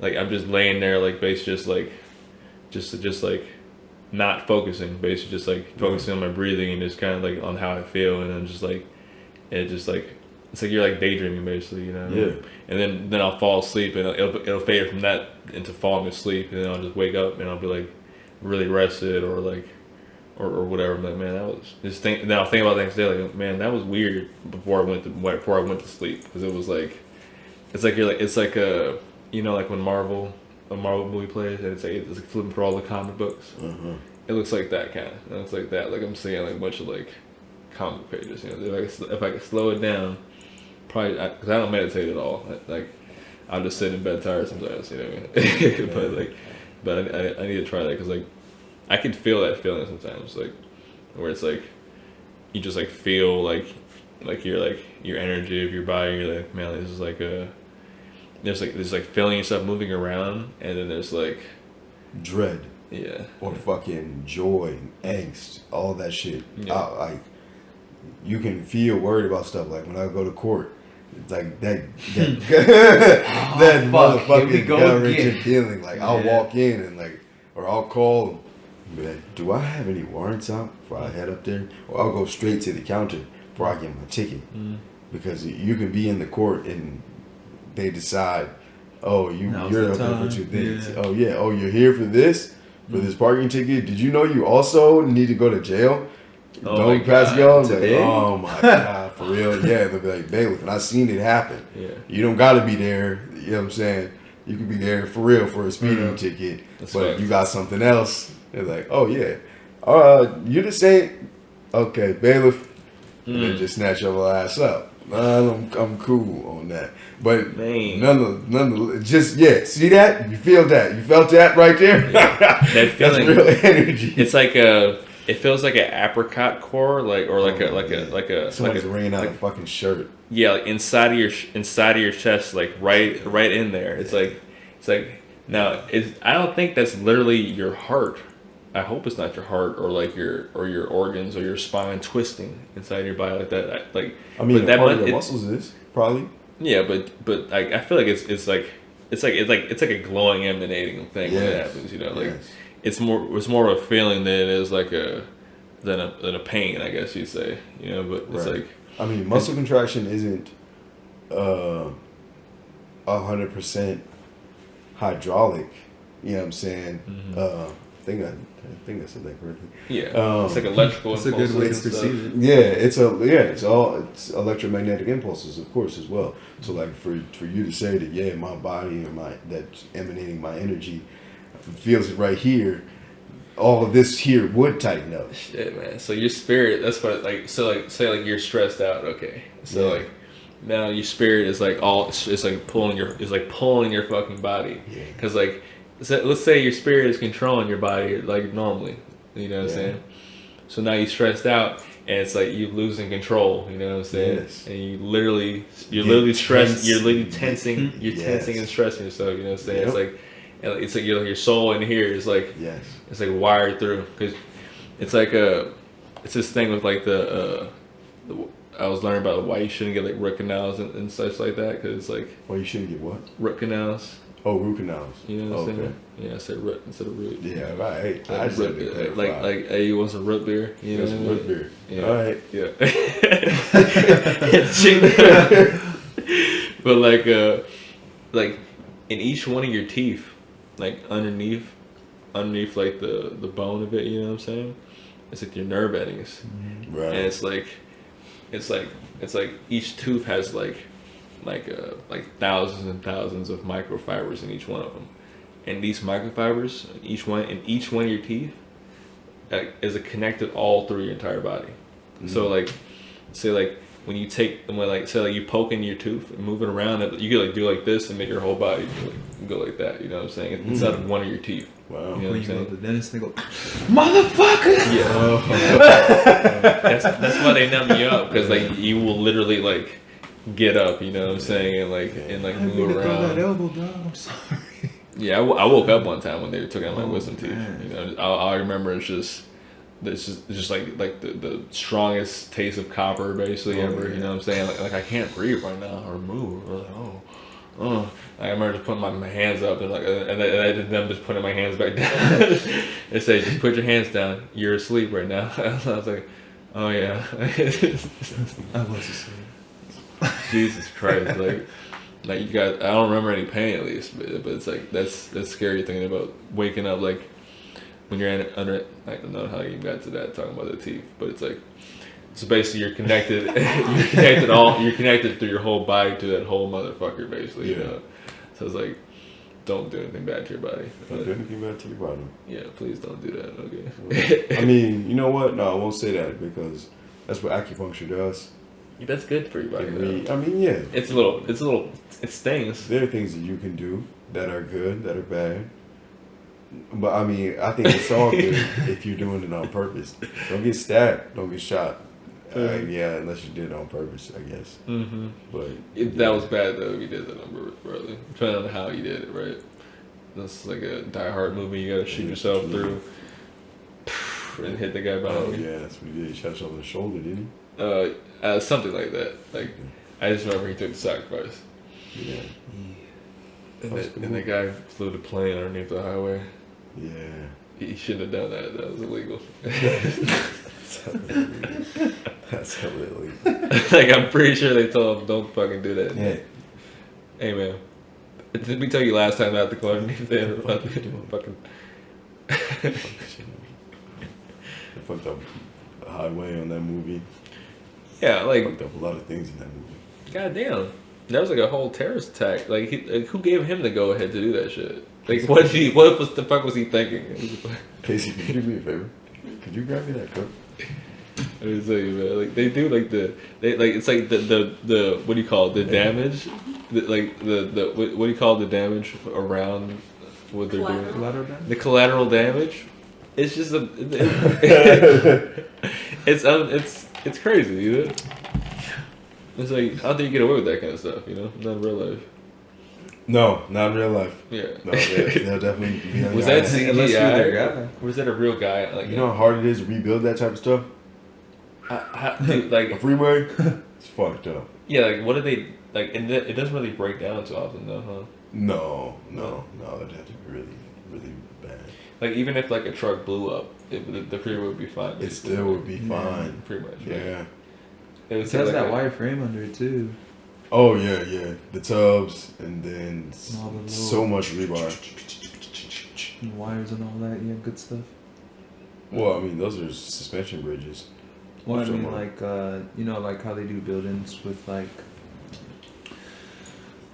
I'm just laying there like basically just like not focusing, basically just like focusing on my breathing and just kind of like on how I feel, and I'm just like it's like you're like daydreaming basically, you know. Yeah. And then I'll fall asleep and it'll fade from that into falling asleep, and then I'll just wake up and I'll be like really rested or like. Or whatever. I'm like, man, that was just think. Then I'll think about the next day, like, man, that was weird before I went to sleep, because it was like, it's like a, you know, like when a Marvel movie plays and it's like flipping through all the comic books. It looks like that kind of. It looks like that. Like I'm seeing like a bunch of like comic pages. You know, if I could slow it down, probably because I don't meditate at all. Like I'll just sit in bed tired sometimes. You know what I mean? but I need to try that, because like. I can feel that feeling sometimes, like, where it's like, you just like feel like your energy of your body. You're like, man, this is like there's like feeling yourself moving around, and then there's like dread. Yeah. Or fucking joy, angst, all that shit. Yeah. Like, you can feel worried about stuff. Like when I go to court, it's like that motherfucking gut-wrenching feeling. Like I'll walk in and like, or I'll call, and be like, do I have any warrants out before I head up there? Or I'll go straight to the counter before I get my ticket. Because you can be in the court and they decide, oh, you're up there for 2 things. Oh yeah, oh you're here for this. For this parking ticket, did you know you also need to go to jail? Don't pass go. Like, oh my God, for real? Yeah, they'll be like, bailiff, and I seen it happen. Yeah. You don't got to be there. You know what I'm saying? You can be there for real for a speeding ticket, but you got something else. They're like, oh yeah, you the same? Okay, bailiff, and then just snatch your ass up. I'm cool on that. But none, just see that? You feel that? You felt that right there? Yeah. That feeling, that's real energy. It's like it feels like an apricot core, Someone's wringing out a fucking shirt. Yeah, like inside of your chest, like right in there. It's like now I don't think that's literally your heart. I hope it's not your heart or your organs or your spine twisting inside your body like that. I mean, that part of your muscles is probably. Yeah, but I feel like it's like a glowing, emanating thing when it happens. You know, like it's more of a feeling than it is like than a pain, I guess you'd say. You know, but it's like, I mean, muscle contraction isn't 100% hydraulic. You know what I'm saying? I think I said that correctly. Yeah, it's like electrical. It's a good way to perceive it. Yeah, it's electromagnetic impulses, of course, as well. So like for you to say that, my body or that's emanating my energy feels it right here. All of this here would tighten up. Shit, man. So your spirit, that's what say like you're stressed out. Okay, so like now your spirit is like it's like pulling your fucking body. Because like. So let's say your spirit is controlling your body like normally, you know what I'm saying? So now you're stressed out and it's like you're losing control, you know what I'm saying? Yes. And you're literally stressed, you're literally tensing, tensing and stressing yourself, you know what I'm saying? It's like your soul in here is like, it's like wired through, because it's like it's this thing with like I was learning about why you shouldn't get like root canals and such like that, because it's like. Why you shouldn't get what? Root canals. Oh, root canals. You know what I'm saying? Yeah, I said root instead of root. Yeah, right. Like I said root, like hey, you want some root beer? You know some root beer. Yeah. All right. Yeah. But like in each one of your teeth, like underneath like the bone of it, you know what I'm saying? It's like your nerve endings. Right. And it's like each tooth has like thousands and thousands of microfibers in each one of them, and these microfibers, each one of your teeth, is connected all through your entire body. So like, say like when you you poke in your tooth and move it around, you can like do like this and make your whole body go like that. You know what I'm saying? Inside of one of your teeth. Wow. You know what When I'm you saying? go to the dentist, they go, motherfucker! Yeah. That's why they numb you up, because like you will literally like get up, you know what I'm saying, and move around. That elbow, dog. I'm sorry. Yeah, I woke up one time when they took out my wisdom teeth. You know, I remember it's just like the strongest taste of copper basically ever. You know what I'm saying? Like I can't breathe right now or move. Or like, I remember just putting my hands up and them just putting my hands back down. They say, just put your hands down. You're asleep right now. I was like, oh yeah. I was asleep. Jesus Christ, like you got. I don't remember any pain at least, but it's like that's scary thinking about waking up like when you're under. I don't know how you got to that talking about the teeth, but it's like. So basically, you're connected. You're connected through your whole body to that whole motherfucker, basically. You know? So it's like, don't do anything bad to your body. Don't do anything bad to your body. Yeah, please don't do that. Okay. I mean, you know what? No, I won't say that because that's what acupuncture does. That's good for your body. I mean, yeah. It stings. There are things that you can do that are good, that are bad. But I mean, I think it's all good if you're doing it on purpose. Don't get stabbed. Don't get shot. Yeah, unless you did it on purpose, I guess. Mm-hmm. But That was bad though. If you did that on purpose, brother. Depending on how you did it, right? That's like a Die Hard movie. You gotta shoot yourself through and hit the guy behind you. yeah, that's what he did. He shot himself on the shoulder, didn't Something like that. Like, I just remember he took the sacrifice. he? Yeah. And the guy flew the plane underneath the highway. Yeah. He shouldn't have done that. That was illegal. That's hilarious. Like, I'm pretty sure they told him, don't fucking do that. Yeah. Hey, man. Did we tell you last time not to go underneath there? Fucking. They fucked up the highway on that movie. Yeah, like, Fucked up a lot of things in that movie. goddamn. That was like a whole terrorist attack. Like, who gave him the go ahead to do that shit? Like, what the fuck was he thinking? Casey, could you do me a favor? Could you grab me that cook? Let me tell you, man. Like, they do like it's like the what do you call it? The damage, what do you call the damage around what they're doing? Collateral damage? The collateral damage. It's just it's crazy, you know. It's like, I don't think you get away with that kind of stuff, you know, not in real life. No, not in real life. Yeah. No, they'll definitely be on Was your that ass. Unless you're their CGI? guy. Or was that a real guy? Like, You know how hard it is to rebuild that type of stuff? dude, like, A freeway? It's fucked up. yeah, like, what did they like? And it doesn't really break down too often, though, huh? No, it'd have to be really, really bad. Like, even if like a truck blew up, the freeway would be fine. It still would be fine. Pretty much. Right? Yeah. It would It take has like that wire frame under it too. Oh yeah, yeah. The tubs and then all the so much rebar. And wires and all that, yeah, good stuff. Well, I mean, those are suspension bridges. Well, I Some mean, are- like, you know, like how they do buildings with, like,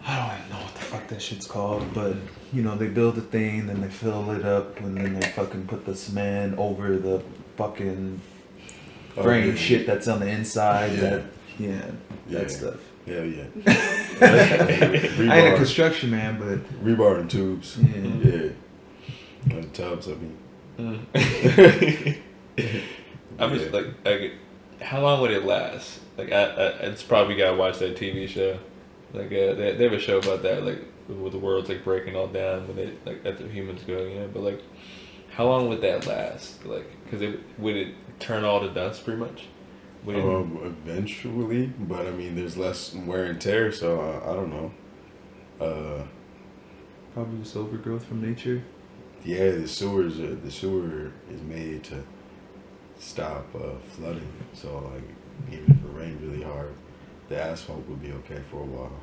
I don't even know what the fuck that shit's called, but, you know, they build a thing, then they fill it up, and then they fucking put the cement over the fucking frame yeah. shit that's on the inside. Yeah. That Yeah. stuff. Hell yeah. I ain't a rebar, construction man, but rebar and tubes. yeah. Yeah. And tubs, I mean. I'm just like, how long would it last? Like, it's probably gotta watch that TV show. Like, they have a show about that, like, with the world's like breaking all down when they like let the humans go, you know. But like, how long would that last? Like, would it turn all to dust pretty much? Would it, Eventually, but I mean, there's less wear and tear, so I don't know. Probably just overgrowth from nature. Yeah, the sewer is made to stop flooding. So like, even if it rained really hard, the asphalt would be okay for a while.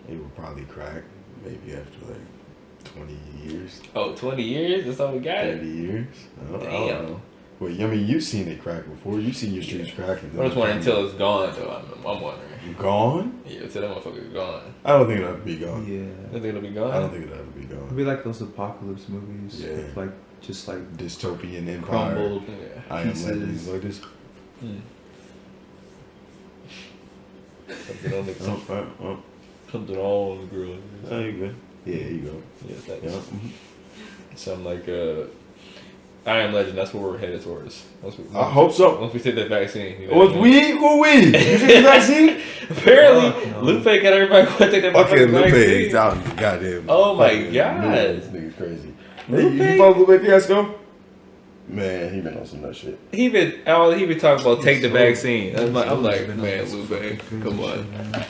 It would probably crack maybe after like 20 years. Oh, 20 years? That's all we got? 30 years. I don't Damn. know. Well, I mean, you've seen it crack before. You've seen your streets cracking. I just wondering until it's gone, though. I'm wondering. Gone? Yeah, until that motherfucker's gone. I don't think it'll have to be gone. Yeah. I think it'll be gone. I don't think it'll have to be It'd gone. be like those apocalypse movies. Yeah. With like, just like Dystopian empire. crumbled. Yeah. I am pieces. legends like this. Something on the Oh. something all on the grill. Oh, you good? Yeah, you go. Yeah, thanks. Yeah. Something like I Am Legend. That's where we're headed towards. I hope so. Once we take that vaccine. You know, Was we? Who we? You take the vaccine? Apparently, No. Lupe got everybody going to take that Okay, motherfucking Lupe vaccine. is out. Goddamn. Oh my fucking God. This nigga's crazy. Lupe? You follow Lupe Fiasco? Man, he been on some nut shit. He been talking about take the So- vaccine. I'm like, Been on man, this Lupe, fucking come crazy on. shit, man.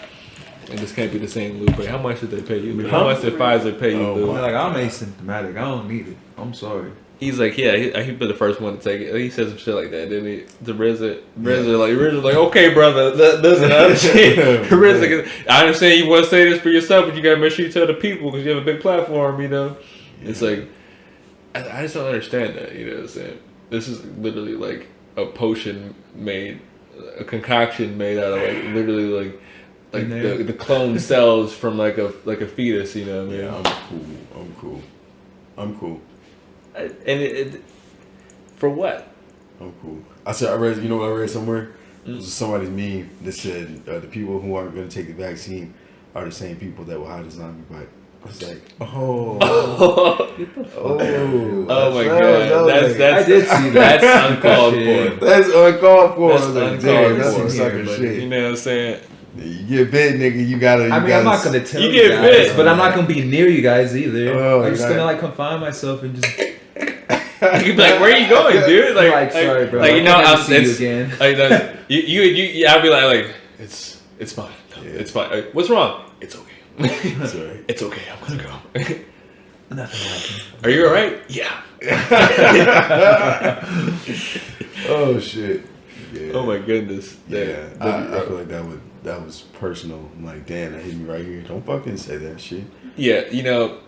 And this can't be the same Lupe. How much did they pay you? Huh? How much did Pfizer pay you, Oh, Lupe? They're like, I'm asymptomatic. I don't need it. I'm sorry. He's like, yeah, he been the first one to take it. He said some shit like that, didn't he? The RZA like, okay, brother, listen, I understand. RZA, I understand you want to say this for yourself, but you gotta make sure you tell the people because you have a big platform, you know. It's like, I just don't understand that, you know what I'm saying? This is literally like a potion made, a concoction made out of like literally like the clone cells from like a fetus, you know what I mean? Yeah, I'm cool. And it for what? I'm cool. I read, you know what I read somewhere? It was somebody's meme that said the people who aren't going to take the vaccine are the same people that will hide a zombie bite. was like, Oh my That god, was I did see that. That's uncalled for. That's uncalled for. That's I was like, uncalled damn, that's for. some sucker Here, shit. You know what I'm saying? You get bit, nigga. You gotta. I mean, I'm not gonna tell You you, get guys, bit. but I'm not gonna be near you guys either. Oh, I'm just you're gonna not- like confine myself and just You be like, where are you going, dude? like, sorry, bro. Like, you know, I'll never I'm see you it's, again. like that. You. I'll be like, it's fine. No, Yeah. It's fine. Like, what's wrong? It's okay. Sorry. It's okay. I'm gonna go. Nothing happened. Are you alright? Yeah. Oh shit. Yeah. Oh my goodness. Yeah. That- I feel like that was personal. I'm like, damn, that hit me right here. Don't fucking say that shit. Yeah, you know,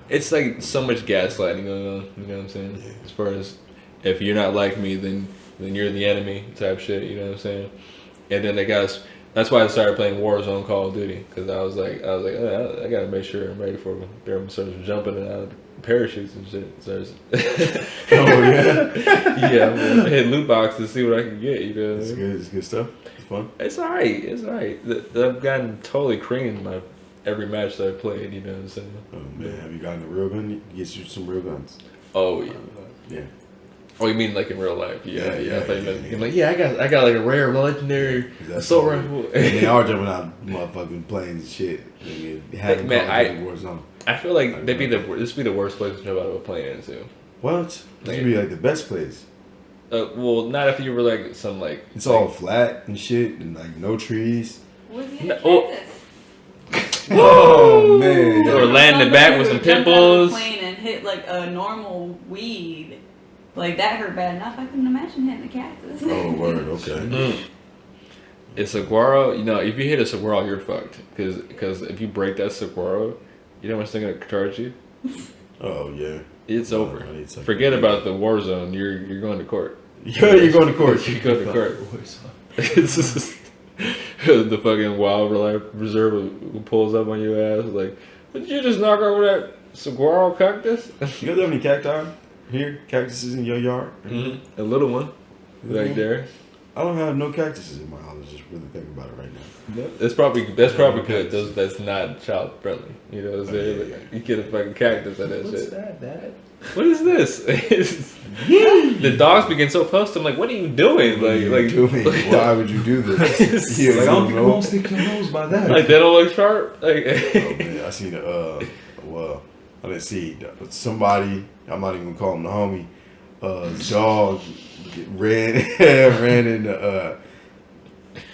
it's like so much gaslighting going on. You know what I'm saying? Yeah. As far as if you're not like me, then you're the enemy type shit. You know what I'm saying? And then they got us. That's why I started playing Warzone Call of Duty, because I was like, oh, I gotta make sure I'm ready for them. They're starts jumping out of parachutes and shit. Starts Oh yeah. yeah, I'm gonna hit loot boxes to see what I can get. You know, what I It's mean? good. It's good stuff. It's fun. It's alright. It's alright. I've gotten totally creamed my every match that I've played. You know what I'm saying? Oh man, have you gotten a real gun? You get you some real guns. Oh yeah. Yeah. Oh, you mean like in real life? Yeah, Yeah, I thought you yeah, meant- yeah. I'm like, yeah, I got like a rare legendary That's assault all. rifle. And they are jumping out motherfucking planes and shit. Nigga, having Man, Call of Duty Warzone. I feel like this would be the worst place to jump out of a plane into. What? This would be like the best place. Well, not if you were like some like. It's all flat and shit, and like no trees. What if you No, had oh. cactus? Oh man. Or land in the back with some pit bulls. Plane and hit like a normal weed, like that hurt bad enough. I couldn't imagine hitting a cactus. Oh word. Okay. Mm. It's saguaro. You know, if you hit a saguaro, you're fucked. Because if you break that saguaro, you know how much they're gonna charge you. Oh yeah. It's No, over. I need something. Forget about the war zone. You're going to court. Yeah, you're going to court. You go to court. It's just- the fucking wildlife reserve who pulls up on your ass like, did you just knock over that saguaro cactus? You guys have any cacti here? Cactuses in your yard? Mm-hmm. A little one, right there. I don't have no cactuses in my house. Just really thinking about it right now. That's probably good. That's not child friendly. You know what I'm saying? Yeah. Like, you get a fucking cactus out of that What's shit. that, Dad? What is this? The dogs begin so close. I'm like, what are you doing? What are you doing? Why would you do this? You Like, I don't think know. most stick your nose by that. Like they don't look sharp. Like, Oh man, I seen well, I didn't see somebody. I'm not even gonna call him the homie. Dog ran into a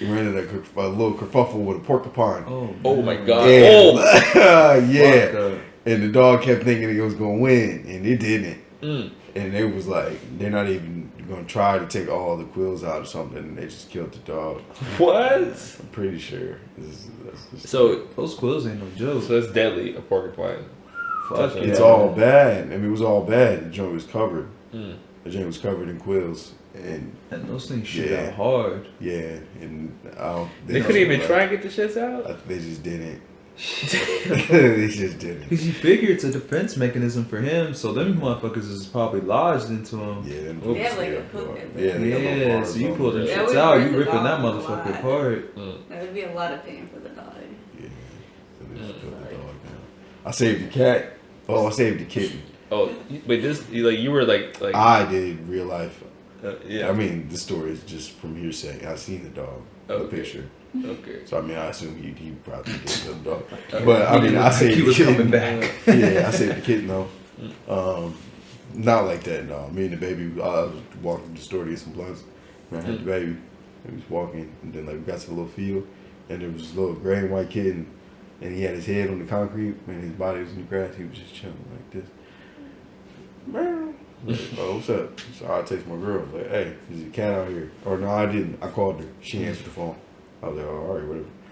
little kerfuffle with a porcupine. oh my god. Yeah. Oh. Yeah. Fuck, And the dog kept thinking it was gonna win, and it didn't. Mm. And they was like, they're not even gonna try to take all the quills out or something. And they just killed the dog. What? I'm pretty sure. That's just, So those quills ain't no joke. that's deadly. A porcupine. Fuck it's yeah. all bad. I mean, it was all bad. The joint was covered. Mm. The joint was covered in quills, and And those things shoot Yeah. out hard. yeah, and They couldn't even try and get the shits out. They just didn't. They just didn't. Because you figure it's a defense mechanism for him, so them motherfuckers is probably lodged into him. Yeah, them They have, like, a yeah, hook bro. at the- Yeah, they got little Yeah, bars so you on pull them. them That shits would out, hurt you the ripping that dog a motherfucker lot. apart. That would be a lot of pain for the dog. Yeah, so they just killed the dog now. I saved the cat. Oh, I saved the kitten. Oh, wait, you were like I did real life. yeah. I mean, the story is just from hearsay. I seen the dog, the Okay. picture. Okay. So I mean, I assume he probably did kill the dog. But I mean, I saved he the was kitten. coming back. Yeah, I saved the kitten though. Not like that. No, me and the baby. I was walking to the store to get some blunts. And I had the baby. He was walking, and then like we got to the little field, and there was this little gray and white kitten, and he had his head on the concrete, and his body was in the grass. He was just chilling like this. Meow. Like, oh, what's up? So I text my girl. I was like, hey, there's a cat out here. Or no, I didn't. I called her. She answered the phone. I was like, oh, all right,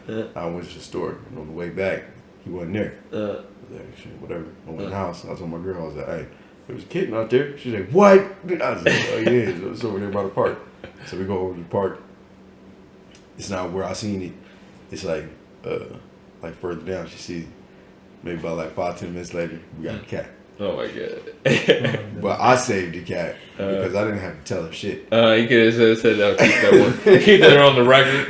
whatever. I went to the store, and on the way back, he wasn't there. I was like, shit, whatever. I went in the house. I told my girl, I was like, hey, there was a kitten out there. She's like, what? I was like, oh yeah, it's over there by the park. So we go over to the park. It's not where I seen it. It's like further down. She sees it. Maybe about like 5-10 minutes later, we got a cat. Oh my god. But I saved the cat because I didn't have to tell her shit. You could have said I'll keep that one. Keep that on the record.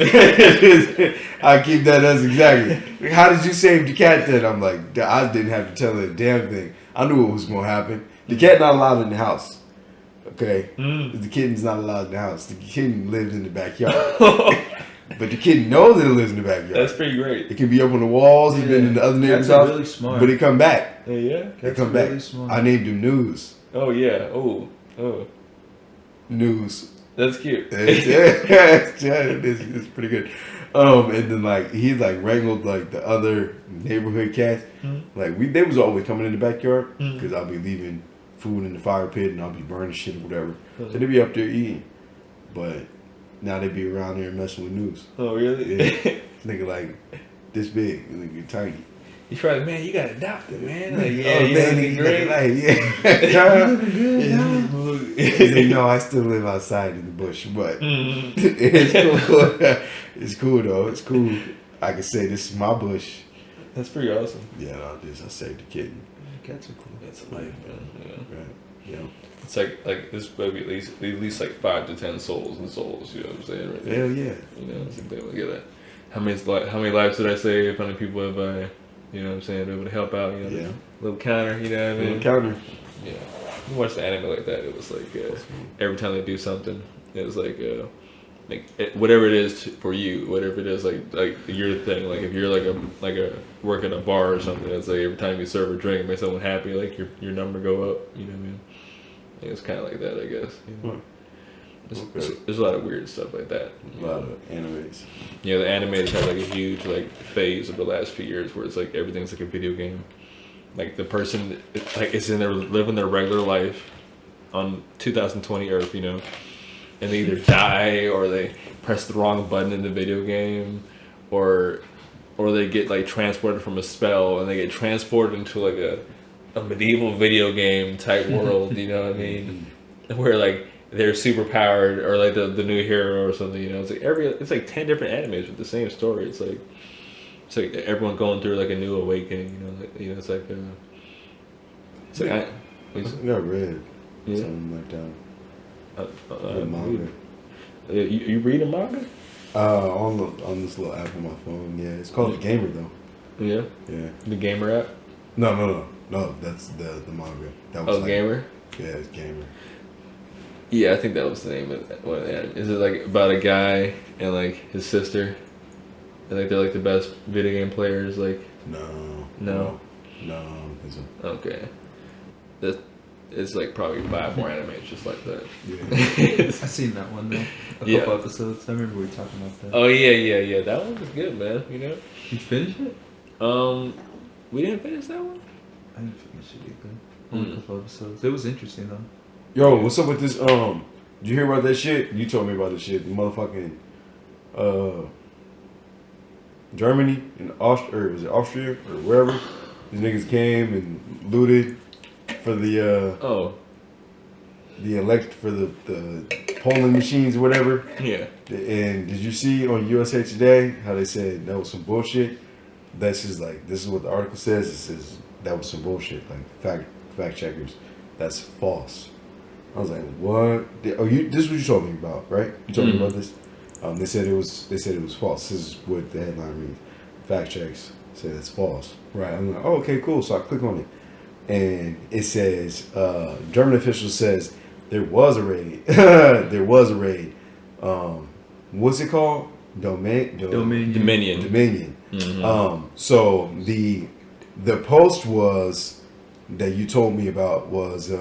I keep that as exactly. How did you save the cat then? I'm like, I didn't have to tell her a damn thing. I knew what was going to happen. The cat not allowed in the house. Okay? The kitten's not allowed in the house. The kitten lives in the backyard. But the kitten knows that it lives in the backyard. That's pretty great. It can be up on the walls. It's been in the other neighbor's Cats are house. really smart. But it come back. Yeah. It come back. Really smart. I named him News. Oh yeah. Oh. News. That's cute. It's pretty good. And then like he like wrangled like the other neighborhood cats. Like they was always coming in the backyard because I'll be leaving food in the fire pit and I'll be burning shit or whatever. So they be up there eating, but now they be around there messing with News. Oh really? Yeah. This nigga like this big, nigga tiny. You try to, man, you got adopted, man. Like, Yeah, man, you great. like, He's like, no, I still live outside in the bush, but it's cool. It's cool though. It's cool. I can say this is my bush. That's pretty awesome. Yeah, I saved the kitten. Cats are cool. That's a life, man. Yeah. Right. Yeah. It's like this maybe at least like 5 to 10 souls. You know what I'm saying? Right there. Hell yeah. You know, it's like they look at that. How many lives did I save? How many people have I, you know what I'm saying, able to help out? You know, Yeah. little counter. You know what I mean? Counter. Yeah. You watch the anime like that. It was like every time they do something, it was like whatever it is for you, whatever it is like your thing. Like if you're like a work at a bar or something, it's like every time you serve a drink, it makes someone happy. Like your number go up. You know what I mean? I think it's kind of like that, I guess. You know? There's a lot of weird stuff like that. A lot of animes. Yeah, the animators had like a huge like phase of the last few years where it's like everything's like a video game. Like the person like is in there living their regular life on 2020 Earth, you know, and they either die or they press the wrong button in the video game, or they get like transported from a spell and they get transported into like a medieval video game type world, you know what I mean? Where like they're super powered or like the new hero or something, you know. It's like 10 different animes with the same story. It's like everyone going through like a new awakening, you know. It's like I read Yeah. something like that. Manga. You read a manga? On this little app on my phone. Yeah, it's called The Gamer though. Yeah. Yeah. The Gamer app? No. That's the manga. That was Gamer? Yeah, it's Gamer. Yeah, I think that was the name of one of the anime. Is it like about a guy and like his sister? And like they're like the best video game players, like No. No? I don't think so. Okay. It's like probably 5 more animes just like that. Yeah. I seen that one though. A Yeah. couple episodes. I remember we were talking about that. Oh yeah. That one was good, man. You know. You finished it? We didn't finish that one. I didn't finish it either. Only a couple episodes. It was interesting though. Yo, what's up with this? Did you hear about that shit? You told me about this shit. The motherfucking, Germany and Austria, or is it Austria or wherever? These niggas came and looted for the for the polling machines or whatever. Yeah. And did you see on USA Today how they said that was some bullshit? That's just like, this is what the article says. It says that was some bullshit. Like fact checkers, that's false. I was like, what? This is what you told me about, right? You told me about this. They said it was false. This is what the headline reads. Fact checks say it's false. Right. I'm like, oh, okay, cool. So I click on it, and it says German official says there was a raid. There was a raid. What's it called? Dominion. Mm-hmm. So the post was that you told me about was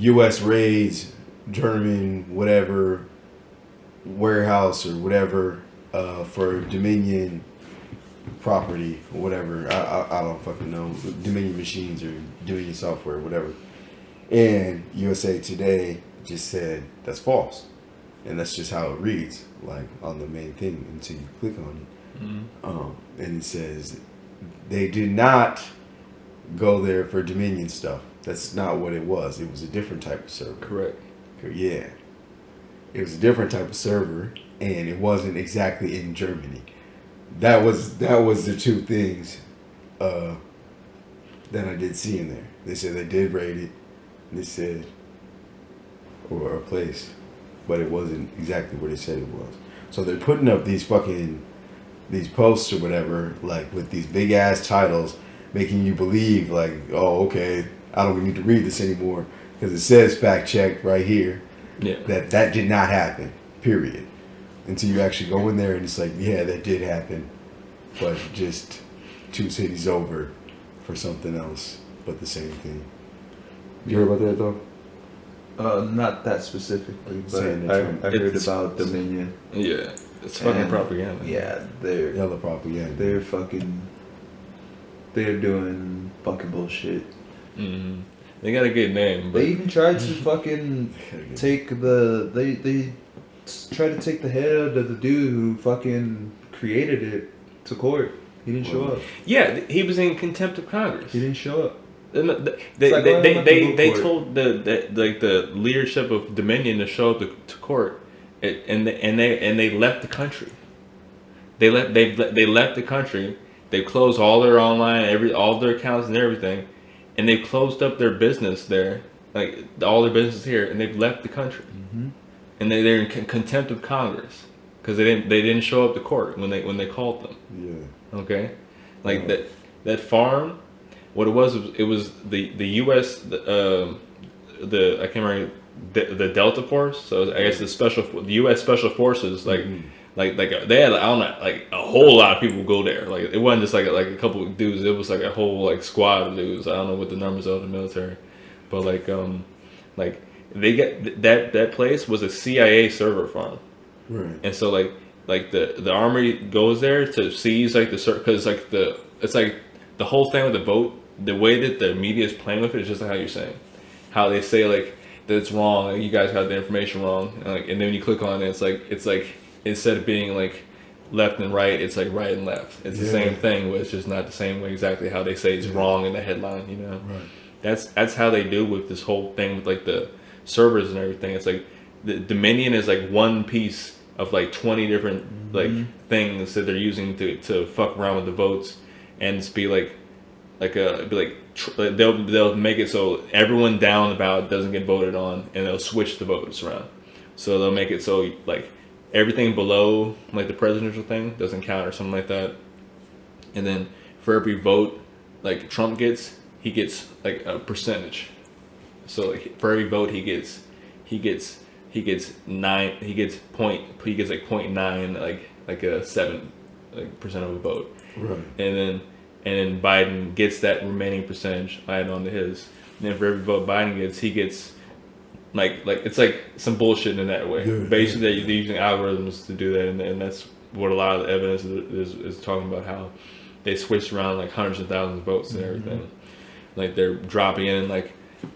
U.S. raids German whatever warehouse or whatever for Dominion property or whatever. I don't fucking know. Dominion machines or Dominion software, whatever. And USA Today just said that's false. And that's just how it reads, like on the main thing until you click on it. And it says they did not go there for Dominion stuff. That's not what it was. It was a different type of server. Correct. Yeah. It was a different type of server, and it wasn't exactly in Germany. That was the two things that I did see in there. They said they did raid it. They said, or a place, but it wasn't exactly where they said it was. So they're putting up these posts or whatever, like with these big ass titles, making you believe like, oh, okay, I don't need to read this anymore because it says fact check right here that did not happen. Period. Until you actually go in there and it's like, yeah, that did happen, but just 2 cities over for something else, but the same thing. You heard about that though? Not that specifically, but Saying I that heard about Dominion. Yeah, it's fucking And, propaganda. Yeah, they're Hella propaganda. they're doing fucking bullshit. Mm-hmm. They got a good name, but They even tried to fucking take they tried to take the head of the dude who fucking created it to court. He didn't show up. yeah, he was in contempt of Congress. He didn't show up. They told the leadership of Dominion to show up to court, and they left the country. They left the country. They closed all their online all their accounts and everything, and they closed up their business there, like all their business here, and they've left the country. Mm-hmm. And they're in contempt of Congress because they didn't show up to court when they called them. Yeah. Okay, like that farm. What it was the U.S. the I can't remember the Delta Force. So I guess the U.S. Special Forces like they had I don't know like a whole lot of people go there. Like it wasn't just like a couple of dudes. It was like a whole like squad of dudes. I don't know what the numbers are of the military, but like they get that place was a CIA server farm. Right. And so like the army goes there to seize like because like it's like the whole thing with the vote, the way that the media is playing with it is just like how you're saying, how they say like that it's wrong, like you guys got the information wrong, and then when you click on it, it's like instead of being like left and right, it's like right and left. It's the same thing, but it's just not the same way exactly how they say it's wrong in the headline. You know, Right. that's how they do with this whole thing with like the servers and everything. It's like the Dominion is like one piece of like 20 different like things that they're using to fuck around with the votes, and it's be like they'll make it so everyone down the ballot doesn't get voted on, and they'll switch the votes around. So they'll make it so like everything below like the presidential thing doesn't count or something like that, and then for every vote like Trump gets, he gets like a percentage. So like for every vote he gets like 0.9 like a 7 like percent of a vote. Right. And then Biden gets that remaining percentage added onto his. And then for every vote Biden gets, he gets like it's like some bullshit in that way. Yeah, Basically, they're using algorithms to do that, and that's what a lot of the evidence is talking about, how they switched around like hundreds of thousands of votes and everything. Like they're dropping in like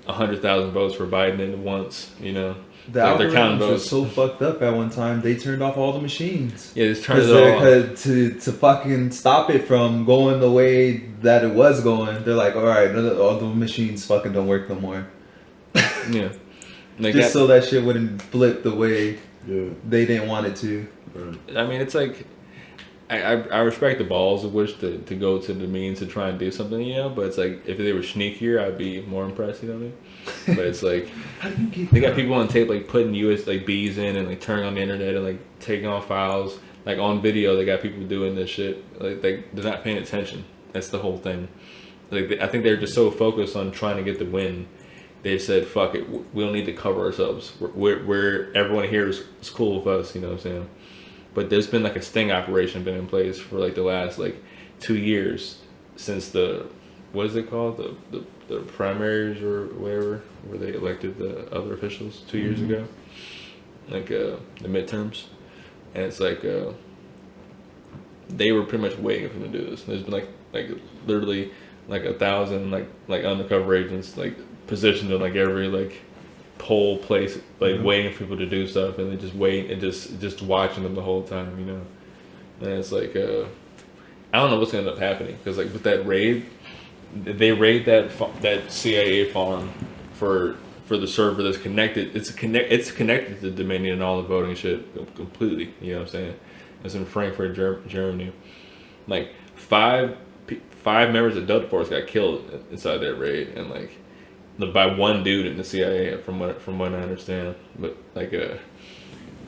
100,000 votes for Biden in once, you know. The like they're counting algorithms were votes. so fucked up at one time. They turned off all the machines. Yeah, just turn it all off. To fucking stop it from going the way that it was going. They're like, all right, all the machines fucking don't work no more. Yeah. Like Just so that shit wouldn't flip the way they didn't want it to. I mean, it's like I respect the balls of which to go to the means to try and do something, you know. But it's like if they were sneakier, I'd be more impressed, you know what I mean? But it's like How do you get they got people on tape like putting US like Bs in and like turning on the internet and like taking off files like on video. They got people doing this shit. Like they're not paying attention. That's the whole thing. Like I think they're just so focused on trying to get the win. They said, "Fuck it, we don't need to cover ourselves. We're everyone here is cool with us." You know what I'm saying? But there's been like a sting operation been in place for like the last like 2 years since the what is it called the primaries or whatever, where they elected the other officials 2 years ago, like the midterms, and it's like they were pretty much waiting for them to do this. There's been like literally like 1,000 like undercover agents like positioned in like every like poll place, like waiting for people to do stuff, and they just wait and just watching them the whole time, you know. And it's like I don't know what's gonna end up happening, because like with that raid, they raid that CIA farm for the server that's connected. It's connected to Dominion and all the voting shit completely. You know what I'm saying? It's in Frankfurt, Germany. Like 5 members of Delta Force got killed inside that raid, and like by one dude in the CIA, from what I understand. But like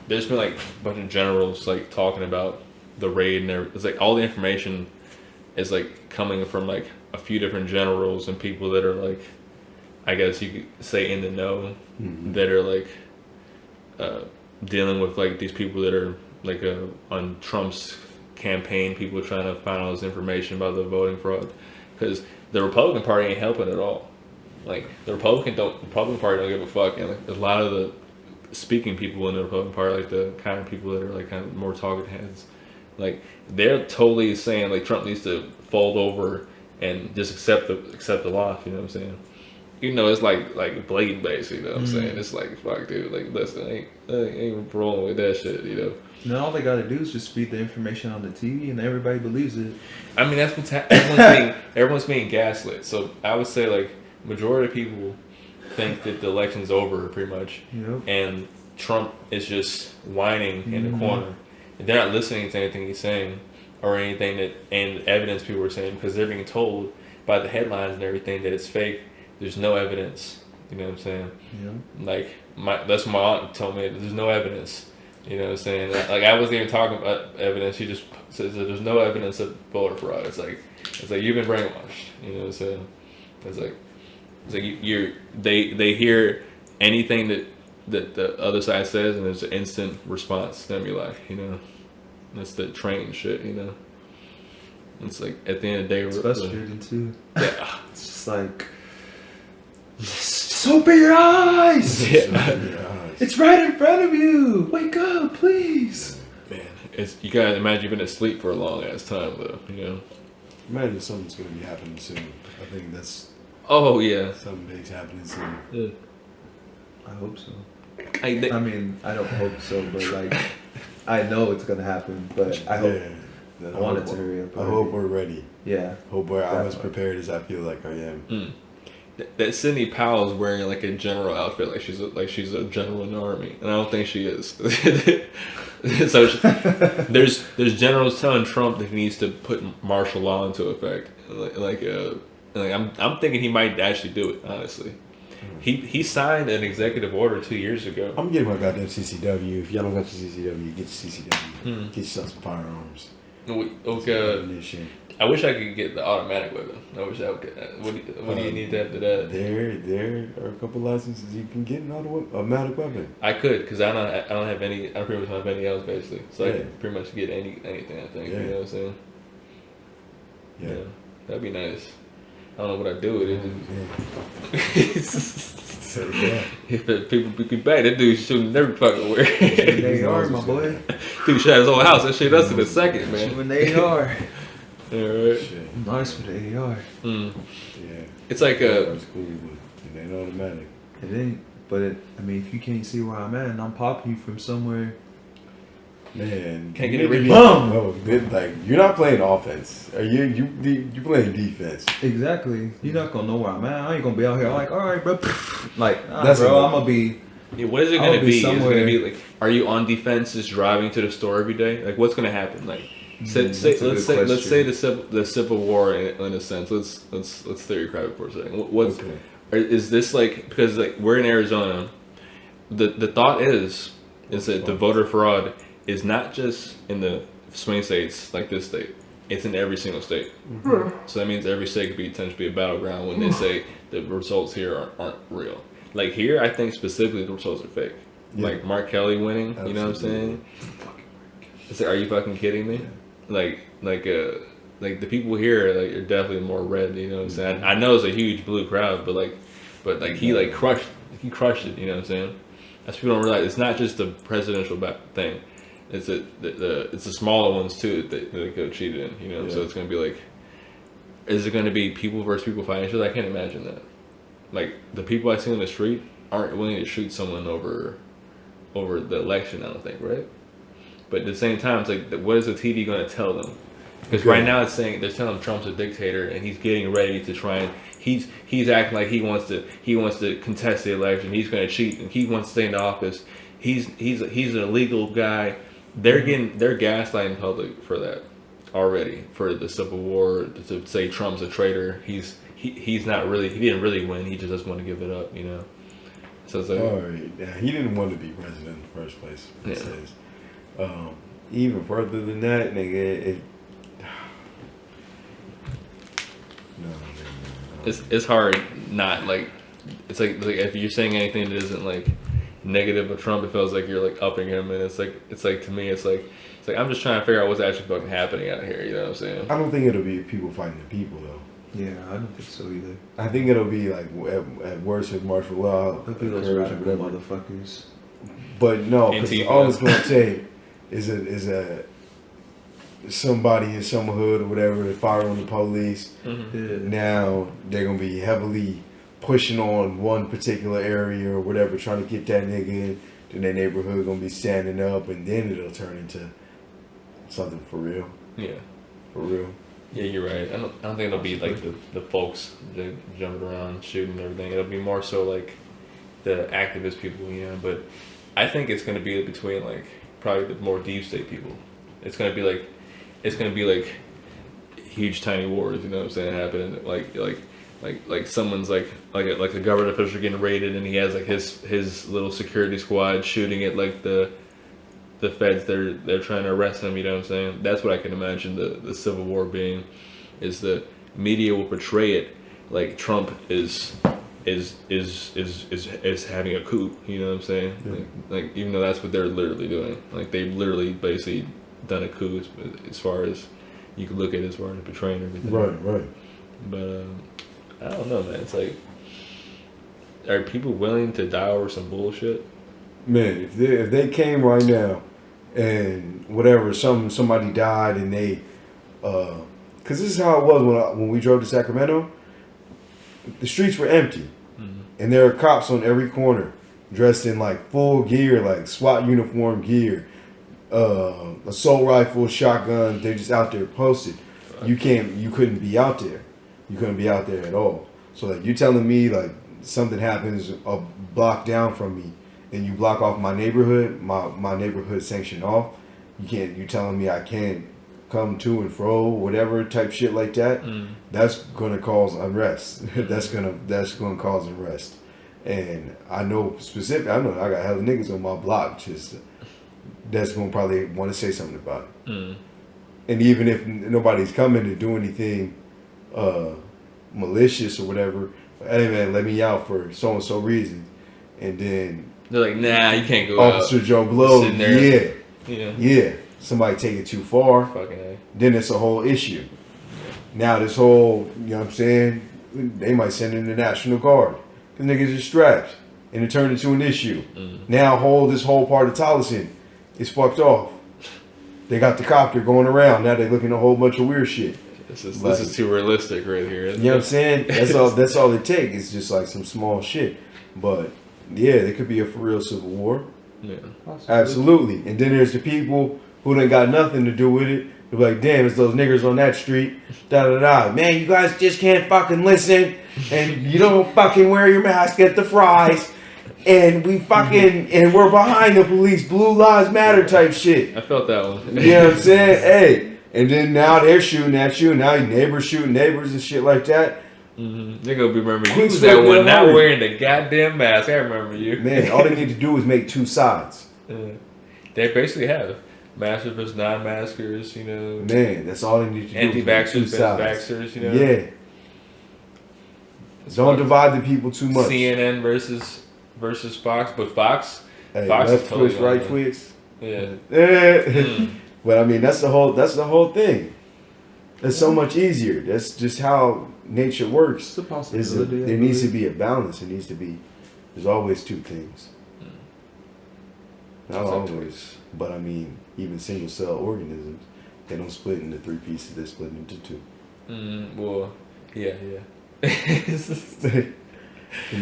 there's been like a bunch of generals like talking about the raid, and it's like all the information is like coming from like a few different generals and people that are like, I guess you could say, in the know, that are like dealing with like these people that are like on Trump's campaign, people trying to find all this information about the voting fraud, because the Republican Party ain't helping at all. Like the Republican Party don't give a fuck, and like, a lot of the speaking people in the Republican Party, like the kind of people that are like kind of more talking heads, like they're totally saying like Trump needs to fold over and just accept the loss. You know what I'm saying? You know, it's like blatant basically. You know what I'm saying? It's like, fuck, dude. Like, listen, I ain't rolling with that shit. You know. Now all they gotta do is just feed the information on the TV, and everybody believes it. I mean, that's what's everyone's being gaslit. So I would say like majority of people think that the election's over pretty much, and Trump is just whining in the corner. And they're not listening to anything he's saying or anything and evidence people are saying, because they're being told by the headlines and everything that it's fake. There's no evidence. You know what I'm saying? Yeah. Like that's what my aunt told me. There's no evidence. You know what I'm saying? Like I wasn't even talking about evidence. She just says that there's no evidence of voter fraud. It's like you've been brainwashed. You know what I'm saying? It's like they hear anything that the other side says, and there's an instant response stimuli. You know, that's the train shit. You know, it's like at the end of the day, it's frustrating too. Yeah, it's just like just open your eyes. Yeah. It's right in front of you. Wake up, please. Man, you gotta imagine you've been asleep for a long ass time though. You know. Imagine something's gonna be happening soon. I think that's. Oh yeah. Something big's happening soon. Yeah. I hope so. I mean, I don't hope so, but like, I know it's gonna happen. But I hope. Yeah. I want it to hurry up. I hope we're ready. Yeah. Hope I'm as prepared as I feel like I am. That Sidney Powell's wearing like a general outfit, like she's a general in the army, and I don't think she is. So there's generals telling Trump that he needs to put martial law into effect. I'm thinking he might actually do it. Honestly, he signed an executive order 2 years ago. I'm getting my goddamn CCW. If y'all don't got your CCW, get your CCW. Get yourself some firearms. Okay. I wish I could get the automatic weapon. I wish I could. What do you need after that? There are a couple licenses you can get an automatic weapon. I could, because I don't have any. I pretty much don't have any else basically, so I can pretty much get anything. I think you know what I'm saying. Yeah, that'd be nice. I don't know what I'd do with it. If people be bad, that dude shooting every fucking where. They are, my boy. Dude shot his whole house. That shit us in a second, man. When they are. Yeah, right. Nice with the AR. Yeah. It's like It's cool, but it ain't automatic. It ain't. But I mean, if you can't see where I'm at and I'm popping you from somewhere. Man, can't get it. Boom! No, like you're not playing offense. Are you playing defense? Exactly. You're not gonna know where I'm at. I ain't gonna be out here like, all right, bro. Like, that's bro, I'm gonna be. Yeah, what is it gonna be? Is it gonna be like, are you on defense, just driving to the store every day? Like, what's gonna happen? Like, let's say the Civil War in a sense. Let's theory crowd it for a second. Is this like, because like we're in Arizona, the thought is that the voter fraud is not just in the swing states like this state. It's in every single state. So that means every state could be tends to be a battleground when they say the results here aren't real. Like here, I think specifically the results are fake. Yeah. Like Mark Kelly winning, absolutely. You know what I'm saying? It's like, are you fucking kidding me? Yeah. Like the people here are definitely more red. You know what I'm saying? I know it's a huge blue crowd, but he crushed it. You know what I'm saying? As people don't realize, it's not just the presidential thing. It's the smaller ones too that go cheated in, you know. Yeah. So it's gonna be like, is it gonna be people versus people fighting each other? I can't imagine that. Like the people I see on the street aren't willing to shoot someone over the election. I don't think, right? But at the same time, it's like, what is the TV gonna tell them? Because right now it's saying they're telling Trump's a dictator and he's getting ready to try and he's acting like he wants to contest the election. He's gonna cheat and he wants to stay in the office. He's an illegal guy. They're gaslighting public for that. already for the Civil War to say Trump's a traitor. He's not really. He didn't really win. He just doesn't want to give it up. You know. So it's like, all right, now he didn't want to be president in the first place. It Yeah. says. Even further than that, nigga, no. it's hard not like it's like if you're saying anything that isn't like negative of Trump, it feels like you're like upping him, and it's like to me it's like I'm just trying to figure out what's actually fucking happening out here. You know what I'm saying? I don't think it'll be people fighting the people though. Yeah, I don't think so either. I think it'll be like at worst if martial law I think those occurs or radical whatever. motherfuckers. But no, because Antifa. all it's gonna take is a somebody in some hood or whatever to fire on the police. Yeah. Now they're gonna be heavily pushing on one particular area or whatever, trying to get that nigga in. Then their neighborhood gonna be standing up, and then it'll turn into something for real. Yeah. For real. Yeah, you're right. I don't think it'll be like the folks that jumping around shooting and everything. It'll be more so like the activist people, you know. But I think it's gonna be between like probably the more deep state people. It's gonna be like huge tiny wars, you know what I'm saying, happening like someone's like a government official getting raided, and he has like his little security squad shooting at like the feds they're trying to arrest him, you know what I'm saying? That's what I can imagine the Civil War being, is the media will portray it like Trump is having a coup, you know what I'm saying? Yeah. Like even though that's what they're literally doing. Like they've literally basically done a coup as far as you could look at it, as far as portraying everything. Right. But I don't know, man. It's like, are people willing to die over some bullshit? Man, if they came right now and whatever, somebody died and they, because this is how it was when we drove to Sacramento. The streets were empty, and there are cops on every corner, dressed in like full gear, like SWAT uniform gear, assault rifle, shotgun. They're just out there posted. You couldn't be out there. You couldn't be out there at all. So like you're telling me like something happens a block down from me, and you block off my neighborhood, my neighborhood sanctioned off. You telling me I can't come to and fro, whatever type shit like that. That's gonna cause unrest. that's gonna cause unrest. And I know specifically, I know I got hella niggas on my block just that's gonna probably want to say something about it. And even if nobody's coming to do anything malicious or whatever, hey man, let me out for so and so reason, and then They're like, nah, you can't go Officer out. Joe Blow, Sitting there. yeah, somebody take it too far, Fucking A. then it's a whole issue. Now this whole, you know what I'm saying, they might send in the National Guard, because niggas are strapped, and it turned into an issue. Now this whole part of Tolleson is fucked off. They got the copter going around, now they looking at a whole bunch of weird shit. This is too realistic right here. You know what I'm saying? That's all it takes. It's just like some small shit. But yeah, there could be a for real civil war. Yeah. Absolutely. And then there's the people who done got nothing to do with it. They're like, damn, it's those niggers on that street. Da da da. Man, you guys just can't fucking listen. And you don't fucking wear your mask at the fries. And we fucking, and we're behind the police. Blue Lives Matter type shit. I felt that one. You know what I'm saying? Hey. And then now they're shooting at you. Now your neighbors shooting neighbors and shit like that. They're gonna be remembering you Queen was that Sweat one not Hurry. wearing the goddamn mask. I remember you. Man, all they need to do is make two sides. They basically have maskers versus non-maskers, you know. Man, that's all they need to do. Anti-vaxxers Two versus sides. vaxxers, you know. Yeah. Don't divide the people too much. CNN versus Fox, but Fox Hey, Fox left is totally twist, right on twist. Yeah. But I mean, that's the whole thing. That's so much easier. That's just how nature works. It's a possibility. There needs to be a balance. There's always two things. Not That's up always. But I mean, even single cell organisms, they don't split into three pieces, they split into two. Well, yeah. And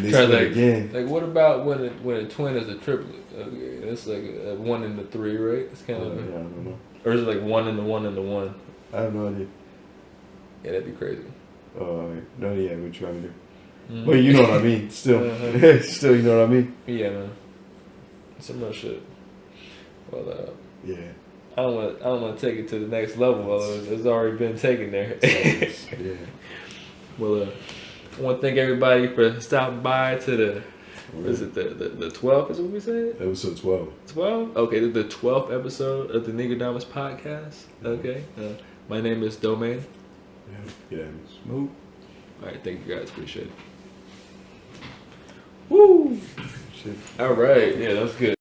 they Try split like, again. Like, what about when a twin is a triplet? Okay, it's like a 1 and a 3, right? It's kind of, I don't know. or is it like 1 and the 1 and the 1? I have no idea. Yeah, that'd be crazy. No idea what you're trying to do. But you know what I mean. Still, still, you know what I mean. Yeah, man. Some real shit. Well, Yeah. don't want to take it to the next level. Well, it's already been taken there. Yeah. Well, I want to thank everybody for stopping by to the. Is it the 12th? Is what we said? Episode 12. 12? Okay, the 12th episode of the Negrodamus podcast. Okay. My name is Domain. Yeah. Smooth. All right, thank you guys. Appreciate it. Woo! Shit. All right. Yeah, that's good.